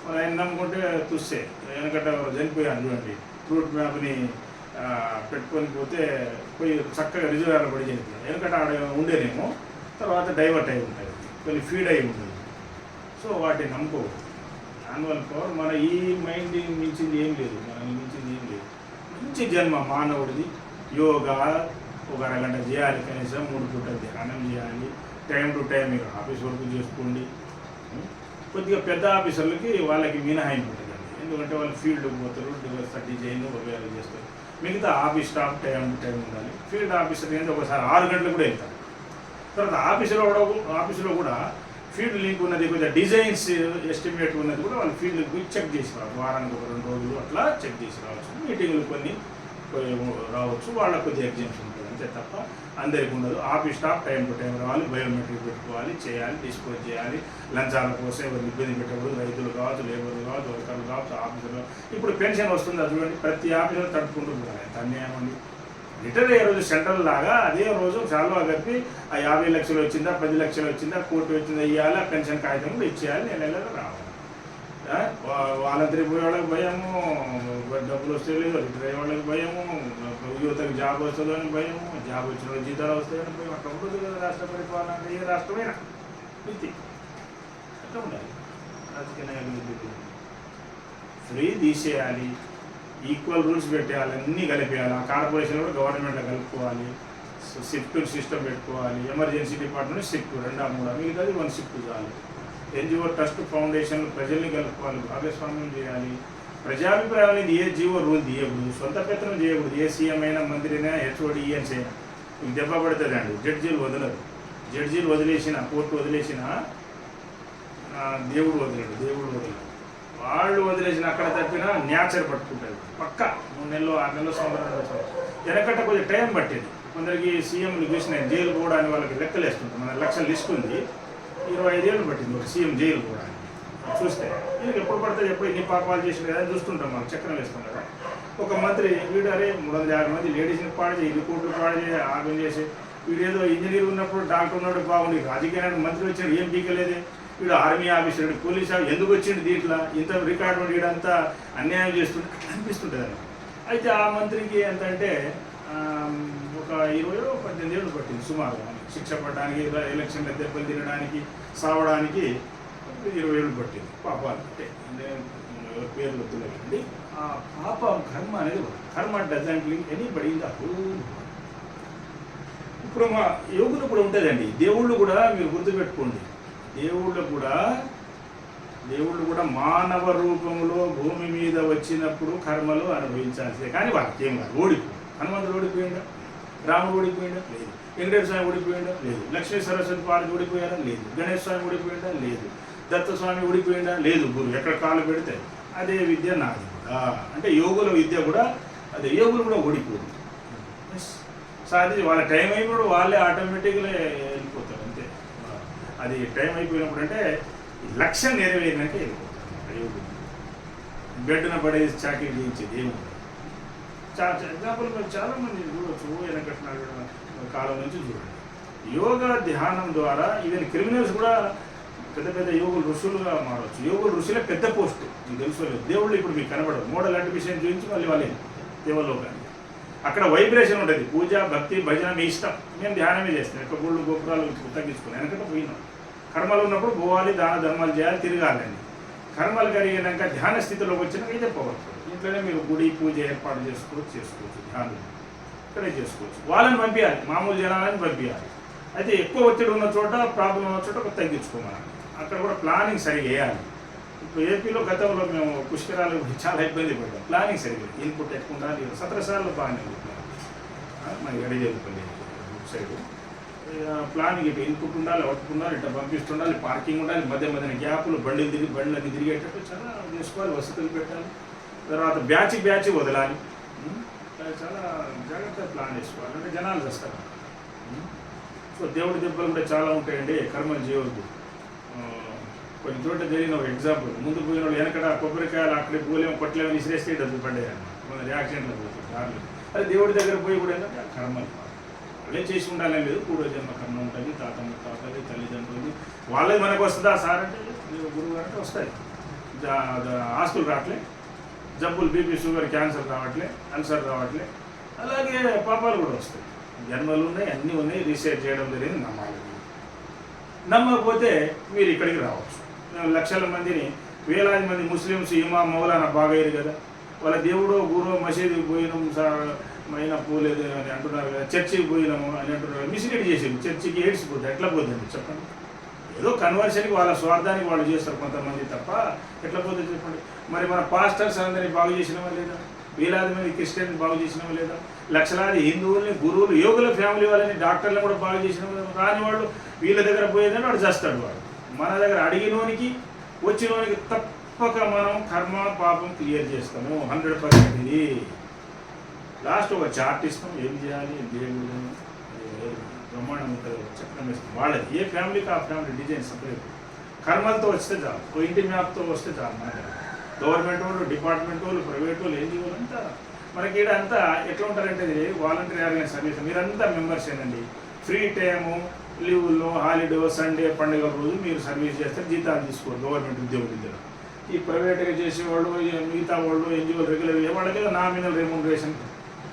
మరి ఆయన నమ్ముకుంటే చూస్తే వెనకట చనిపోయాను చూడండి, రూట్ మ్యాప్ని పెట్టుకొని పోయి చక్కగా రిజర్వాయర్లో పడి చనిపోయాను. వెనకట ఆడ ఉండేనేమో, తర్వాత డైవర్ట్ అయి ఉంటుంది, కొన్ని ఫీడ్ అయి ఉంటుంది. సో వాటిని నమ్ముకోవద్దు. యాన్యువల్ పవర్ మన ఈ మైండ్ మించింది ఏం లేదు, మనకి మించింది ఏం లేదు. మంచి జన్మ మానవుడిది. యోగా ఒక అరగంట చేయాలి, కనీసం 3 పూటలు ధ్యానం చేయాలి, టైం టు టైం మీరు ఆఫీస్ వర్క్ చేసుకోండి. కొద్దిగా పెద్ద ఆఫీసర్లకి వాళ్ళకి మినహాయింపు ఉంటుందండి, ఎందుకంటే వాళ్ళు ఫీల్డ్కి పోతారు, డిజైన్ వగేరా చేస్తారు. మిగతా office staff time to time ఉండాలి. ఫీల్డ్ ఆఫీసర్ ఏంటంటే ఒకసారి 6 గంటలకు కూడా వెళ్తారు. తర్వాత ఆఫీసులో కూడా ఫీల్డ్ లింక్ ఉన్నది, కొద్దిగా డిజైన్స్ ఎస్టిమేట్ ఉన్నది కూడా వాళ్ళు ఫీల్డ్కి పోయి చెక్ చేసి రావచ్చు. వారానికి 1-2 రోజులు అట్లా చెక్ చేసి రావచ్చు. మీటింగ్లు కొన్ని రావచ్చు, వాళ్ళకి కొద్దిగా ఎగ్జామ్స్ ఉంటుంది అంతే తప్ప అందరికి ఉండదు. Office staff time to time రావాలి, బయోమెట్రిక్ పెట్టుకోవాలి, చేయాలి, డిస్పోజ్ చేయాలి. లంచాల కోసం ఎవరు ఇబ్బంది పెట్టకూడదు. రైతులు కావచ్చు, లేబర్లు కావచ్చు, వర్కర్లు కావచ్చు, ఆఫీసులు. ఇప్పుడు పెన్షన్ వస్తుంది చూడండి, ప్రతి ఆఫీసులో తట్టుకుంటుంది కదా, అన్యాయం అండి. రిటైర్ అయ్యే రోజు సెంట్రల్ లాగా అదే రోజు చాలా కలిపి ఆ 50 లక్షలు వచ్చిందా, 10 లక్షలు వచ్చిందా, 1 కోటి వచ్చిందా ఇవ్వాలి, ఆ పెన్షన్ కాగితం కూడా ఇచ్చేయాలి, నెలలో రావాలి. వాళ్ళందరి పోయే వాళ్ళకి భయము, డబ్బులు వస్తే లేదు, రిటైర్ అయ్యే వాళ్ళకి భయము, యువతకి జాబ్ వస్తుందని భయము, జాబ్ వచ్చిన వాళ్ళకి జీతాలు వస్తాయని భయం. అట్లా ఉండదు కదా రాష్ట్ర పరిపాలన అంటే. ఏ రాష్ట్రమైనా నీతి అట్లా ఉండాలి. రాజకీయ నాయకులు ఫ్రీ తీసేయాలి, ఈక్వల్ రూల్స్ పెట్టేయాలి, అన్నీ కలిపేయాలి. ఆ కార్పొరేషన్ కూడా గవర్నమెంట్లో కలుపుకోవాలి, షిఫ్ట్ సిస్టమ్ పెట్టుకోవాలి. ఎమర్జెన్సీ డిపార్ట్మెంట్ షిఫ్ట్ 2-3, మిగతాది 1 షిఫ్ట్ చాలు. ఎన్జిఓ ట్రస్ట్ ఫౌండేషన్లు ప్రజల్ని కలుపుకోవాలి, భాగస్వామ్యం చేయాలి. ప్రజాభిప్రాయం అనేది ఏ జీవో రూల్ తీయకూడదు, సొంత పెత్తనం చేయకూడదు. ఏ సీఎం అయినా, మంత్రి అయినా, హెచ్ఓడి, ఈఎన్స్ అయినా మీకు దెబ్బ పడుతుంది అండి. జడ్జీలు వదలరు. జడ్జీలు వదిలేసిన, కోర్టు వదిలేసిన దేవుడు వదలడు. వాళ్ళు వదిలేసిన అక్కడ తప్పినా న్యాచర్ పట్టుకుంటారు పక్క. 3 నెలలు, 6 నెలలు, సంవత్సరం. వెనకట్ట కొంచెం టైం పట్టేది. కొందరికి సీఎంలు చూసిన జైలు కూడా అని వాళ్ళకి లెక్కలు వేస్తుంటాం. మన లక్షల లిస్ట్ ఉంది, 25 ఏళ్ళు పట్టింది ఒక సీఎం జైలు కూడా చూస్తే. వీళ్ళకి ఎప్పుడు పడుతుంది, ఎప్పుడు ఎన్ని పాపాలు చేసిన కదా చూస్తుంటాం, మనం చక్రం వేస్తాం కదా. ఒక మంత్రి వీడు అరే 350 మంది లేడీస్ని పాడు చేయి, రిపోర్ట్లు పాడు చేసి, ఆగం చేసి, వీడు ఏదో ఇంజనీర్ ఉన్నప్పుడు డాక్టర్ ఉన్నాడు బాగుంది, రాజకీయానికి మంత్రి వచ్చాడు ఏం పీకలేదే, వీడు ఆర్మీ ఆఫీసర్, పోలీస్ ఆఫీసర్, ఎందుకు వచ్చిండు దీంట్లో, ఇంత రికార్డు వీడంతా అన్యాయం చేస్తుంటే అట్లా అనిపిస్తుంటుంది. అయితే ఆ మంత్రికి ఎంతంటే ఒక 20-18 ఏళ్ళు పట్టింది సుమారు శిక్ష పడడానికి, ఎలక్షన్ల దెబ్బలు తినడానికి, సావడానికి 20 ఏళ్ళు పట్టింది. పాపాలు అంటే పేర్లు వద్దులేండి. ఆ పాపం కర్మ అనేది కర్మ doesn't link anybody in the whole. ఇప్పుడు మా యోగులు కూడా ఉంటుందండి. దేవుళ్ళు కూడా మీరు గుర్తుపెట్టుకోండి, దేవుళ్ళు కూడా మానవ రూపంలో భూమి మీద వచ్చినప్పుడు కర్మలు అనుభవించాల్సిందే. కానీ వాళ్ళకి ఏం కాదు, ఓడిపోయి. హనుమంతుడు ఓడిపోయిందా, రాముడు ఓడిపోయిందా లేదు, వెంకటేశ్వర స్వామి ఓడిపోయిందా లేదు, లక్ష్మీ సరస్వతి పార్వతి ఓడిపోయారా లేదు, గణేష్ స్వామి ఓడిపోయిందా లేదు, దత్తస్వామి ఓడిపోయిందా లేదు. గురువు ఎక్కడ కాలు పెడితే అదే విద్య నాది కూడా. అంటే యోగుల విద్య కూడా అదే, యోగులు కూడా ఓడిపోదు. సాధించి వాళ్ళ టైం అయినప్పుడు వాళ్ళే ఆటోమేటిక్గా వెళ్ళిపోతారు అంతే. అది టైం అయిపోయినప్పుడు అంటే లక్ష్యం నెరవేరినాక వెళ్ళిపోతారు యోగులు. బెడ్డున పడేసి చాకరీ చేయించేది ఏముంది. ఎగ్జాంపుల్ మీరు చాలామంది చూడవచ్చు, వెనకట్టిన కాలం నుంచి చూడండి. యోగా ధ్యానం ద్వారా ఈవెన్ క్రిమినల్స్ కూడా పెద్ద పెద్ద యోగులు ఋషులుగా మారవచ్చు. యోగులు ఋషులే పెద్ద పోస్టు, మీకు తెలుసుకోలేదు. దేవుళ్ళు ఇప్పుడు మీకు కనబడదు. మోడల్ ఆర్టిఫిషియల్ చూపించి మళ్ళీ వాళ్ళే దేవలోకాన్ని. అక్కడ వైబ్రేషన్ ఉంటుంది. పూజ, భక్తి, భజన మీ ఇష్టం. మేము ధ్యానమే చేస్తాం. ఎక్కడ గుళ్ళు గోపురాలు తగ్గించుకుని వెనకట పోయినాం. కర్మలు ఉన్నప్పుడు పోవాలి, దాన ధర్మాలు చేయాలి, తిరగాలండి. కర్మలు కరిగినాక ధ్యాన స్థితిలోకి వచ్చినాక ఇదే పవర్ఫుల్. ఇంట్లోనే మీరు గుడి పూజ ఏర్పాటు చేసుకోవచ్చు ధ్యానం ఇక్కడే చేసుకోవచ్చు. వాళ్ళని పంపించాలి, మామూలు జనాలని పంపించాలి. అయితే ఎక్కువ ఒత్తిడి ఉన్న చోట, ప్రాబ్లం ఉన్న చోట తగ్గించుకోమని అక్కడ కూడా ప్లానింగ్ సరిగా వేయాలి. ఇప్పుడు ఏపీలో గతంలో మేము పుష్కరాలు చాలా ఇబ్బంది పడ్డాం. ప్లానింగ్ సరిగా ఇన్పుట్ ఎక్కువ ఉండాలి. సత్రసార్లు బాగానే ఉంటుంది మన గడి జరుగుతుంది సైడ్ ప్లానింగ్ ఇటు ఇన్పుట్ ఉండాలి, అవుట్పుట్ ఉండాలి, ఇట్లా పంపిస్తుండాలి, పార్కింగ్ ఉండాలి, మధ్య మధ్యన గ్యాపులు బండ్లకి తిరిగేటట్టు చాలా చేసుకోవాలి, వసతులు పెట్టాలి. తర్వాత బ్యాచ్ వదలాలి. చాలా జాగ్రత్తగా ప్లాన్ చేసుకోవాలి, అంటే జనాలు చేస్తారు. సో దేవుడి దెబ్బలు కూడా చాలా ఉంటాయండి. కర్మలు చేయవద్దు. కొన్ని చోట్ల జరిగిన ఒక ఎగ్జాంపుల్, ముందు పోయిన వాళ్ళు వెనకడ కొబ్బరికాయలు అక్కడికి పోలేము కొట్టలేము విసిరేస్తే డబ్బులు పడ్డాయి మన యాక్సిడెంట్లో పోతుంది దారిలో. అది దేవుడి దగ్గర పోయి కూడా ఏంటంటే ఆ కర్మలు వాళ్ళే చేసి ఉండాలని లేదు. పూర్వజన్మ కర్మ ఉంటుంది, తాతది తల్లిదండ్రులు వాళ్ళది మనకు వస్తుందా సార్ అంటే గురువు అంటే వస్తాయి. ఆస్తులు రావట్లే, జబ్బులు బీపీ షుగర్ క్యాన్సర్ రావట్లే, అల్సర్ రావట్లే, అలాగే పాపాలు కూడా వస్తాయి. జన్మలు ఉన్నాయి, అన్నీ ఉన్నాయి. రీసెర్చ్ చేయడం జరిగింది, నమ్మాలి. నమ్మకపోతే మీరు ఇక్కడికి రావచ్చు. లక్షల మందిని, వేలాది మంది ముస్లిమ్స్ ఇమాం మౌలానా బాగయ్యారు కదా, వాళ్ళ దేవుడు గురువు మసీదుకి పోయినాం మైనా పోలేదు అని అంటున్నారు కదా, చర్చికి పోయినాము అని అంటున్నారు. మిస్లీడ్ చేసేది, చర్చికి ఎయిడ్స్ పోతుంది. ఎట్లా పోతుంది చెప్పండి? ఏదో కన్వర్షన్కి వాళ్ళ స్వార్థానికి వాళ్ళు చేస్తారు కొంతమంది తప్ప ఎట్లా పోతుంది చెప్పండి? మరి మన పాస్టర్స్ అందరినీ బాగు చేసినామా లేదా? వేలాది మంది క్రిస్టియన్ బాగు చేసినామా లేదా? లక్షలాది హిందువుల్ని, గురువులు, యోగుల ఫ్యామిలీ వాళ్ళని, డాక్టర్లను కూడా బాగు చేసినామా? రాని వాళ్ళు వీళ్ళ దగ్గర పోయేదని వాడు చేస్తాడు. వాడు మన దగ్గర అడిగినోనికి వచ్చినోనికి తప్పక మనం కర్మ పాపం క్లియర్ చేస్తాము 100%. ఇది లాస్ట్ ఒక చార్ట్ ఇస్తాం, ఏం చేయాలి, దేవుడు బ్రహ్మాండం ఉంటుంది, చక్రం ఇస్తాం. వాళ్ళది ఏ ఫ్యామిలీకి ఆ ఫ్యామిలీ డిజైన్ సపరేట్. కర్మలతో వస్తే చాలు, ఓ ఇంటి మ్యాప్తో వస్తే చాలు. మన గవర్నమెంట్ వాళ్ళు, డిపార్ట్మెంట్ వాళ్ళు, ప్రైవేట్ వాళ్ళు, ఎన్జిఓలు అంతా మనకి ఇక్కడ అంతా ఎట్లా ఉంటారంటే వాలంటీర్ ఆర్గనైజ్ సర్వీస్. మీరంతా మెంబర్స్ ఏనండి. ఫ్రీ టైము, లీవుల్లో, హాలిడే, సండే, పండుగ రోజు మీరు సర్వీస్ చేస్తారు, జీతాలు తీసుకోరు గవర్నమెంట్ ఉద్యోగుల దగ్గర. ఈ ప్రైవేట్గా చేసేవాళ్ళు, మిగతా వాళ్ళు, ఎన్జిఓలు, రెగ్యులర్ వాళ్ళకి నామినల్ రెమ్యూనరేషన్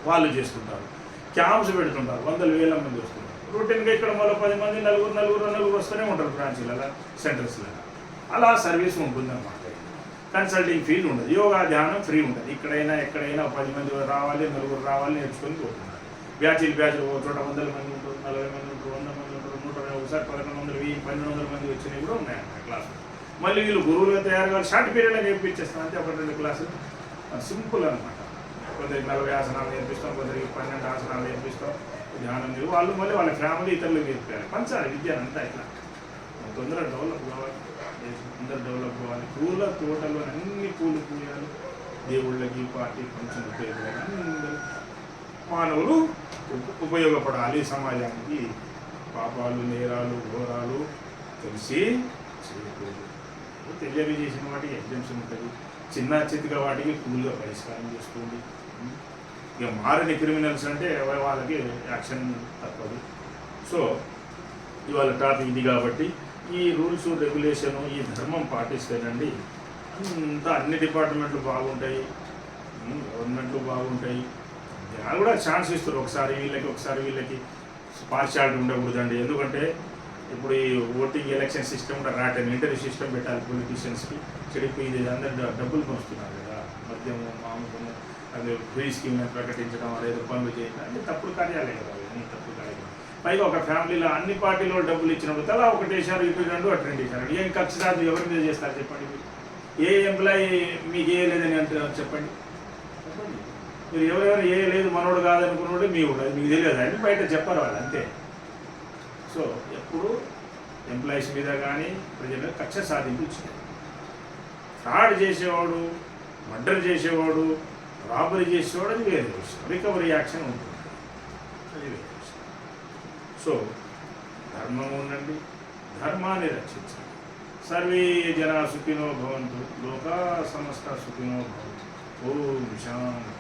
వాళ్ళు చేసుకుంటారు. క్యాంప్స్ పెడుతుంటారు, వందల వేల మంది వస్తుంటారు. రొటీన్గా ఇక్కడ మళ్ళీ 10 మంది, నలుగురు వస్తూనే ఉంటారు బ్రాంచీలలో, సెంటర్స్లలో. అలా సర్వీస్ ఉంటుందన్నమాట. కన్సల్టింగ్ ఫీజు ఉండదు. యోగా ధ్యానం ఫ్రీ ఉంటుంది. ఇక్కడైనా ఎక్కడైనా 10 మంది రావాలి, నలుగురు రావాలి, నేర్చుకొని పోతున్నారు. బ్యాచ్లు ఒక చోట 100 మంది ఉంటారు, 40 మంది ఉంటారు, 100 మంది ఉంటారు, 120, ఒకసారి 1100, 1000, 1200 మంది వచ్చినవి కూడా ఉన్నాయన్నమాట క్లాసులు. మళ్ళీ వీళ్ళు గురువులుగా తయారు కావాలి. షార్ట్ పీరియడ్లో నేర్పించేస్తాం అంతే, 1-2 క్లాసులు. సింపుల్ అనమాట. కొందరికి 40 ఆసనాలు నేర్పిస్తాం, కొందరికి 12 ఆసనాలు నేర్పిస్తాం. ధ్యానం వాళ్ళు మళ్ళీ వాళ్ళ ఫ్యామిలీ ఇతరులకు నేర్పారు. పంచాలి విద్య అంతా ఇట్లా తొందరగా డెవలప్ కావాలి, అందరూ డెవలప్ కావాలి. పూల తోటలో అన్ని పూలు పూయాలి, దేవుళ్ళకి పార్టీ కొంచెం ఉపయోగపడాలి, అందరూ మానవులు ఉపయోగపడాలి సమాజానికి. పాపాలు, నేరాలు, ఘోరాలు తెలిసి చేయకూడదు. తెలియని చేసిన వాటికి ఎగ్జామ్షన్ ఉంటుంది. చిన్న చితిగా వాటికి కూల్గా పరిష్కారం చేసుకోండి. ఇక మారని క్రిమినల్స్ అంటే వాళ్ళకి యాక్షన్ తప్పదు. సో ఇవాళ టాపిక్ ఇది కాబట్టి ఈ రూల్స్ రెగ్యులేషను, ఈ ధర్మం పాటిస్తేనండి అంతా అన్ని డిపార్ట్మెంట్లు బాగుంటాయి, గవర్నమెంట్లు బాగుంటాయి. జనాలు కూడా ఛాన్స్ ఇస్తారు, ఒకసారి వీళ్ళకి ఒకసారి వీళ్ళకి. పార్షియాలిటీ ఉండకూడదండి. ఎందుకంటే ఇప్పుడు ఈ ఓటింగ్ ఎలక్షన్ సిస్టమ్ కూడా రాటని ఇంటర్వ్యూ సిస్టమ్ పెట్టాలి పొలిటీషియన్స్కి. చెడిపోయింది అందరు డబ్బులు పంచుతున్నారు కదా, మద్యము, మామూలు అది ఫ్రీ స్కీమ్ ప్రకటించడం, అదేదో పనులు చేయడం అంటే తప్పుడు కార్యాలే కదా, అన్ని తప్పుడు కార్యాలు. పైగా ఒక ఫ్యామిలీలో అన్ని పార్టీలో డబ్బులు ఇచ్చినప్పుడు తలా ఒకటి వేసారు, ఇటు 2 అటు 2 వేసారు. ఏం ఖర్చు రాదు, ఎవరి మీద చేస్తారు చెప్పండి? ఏ ఎంప్లాయీ మీకు ఏ లేదని అంటున్నారు చెప్పండి? మీరు ఎవరెవరు ఏ లేదు మనోడు కాదనుకున్నాడు మీవుడు, అది మీకు తెలియదు అని బయట చెప్పారు వాళ్ళు అంతే. సో ఎప్పుడు ఎంప్లాయీస్ మీద కానీ ప్రజల మీద కక్ష సాధింపు ఇచ్చారు. ఫ్రాడ్ చేసేవాడు, మర్డర్ చేసేవాడు, రాబరీ చేసేవాడు అది వేరే విషయం. రికవరీ యాక్షన్ ఉంటుంది, అది వేరే విషయం. సో ధర్మం ఉండండి, ధర్మాన్ని రక్షించండి. సర్వే జనా సుఖినో భవంతు, లోకా సమస్త సుఖినో భవంతు. ఓం శాంతి.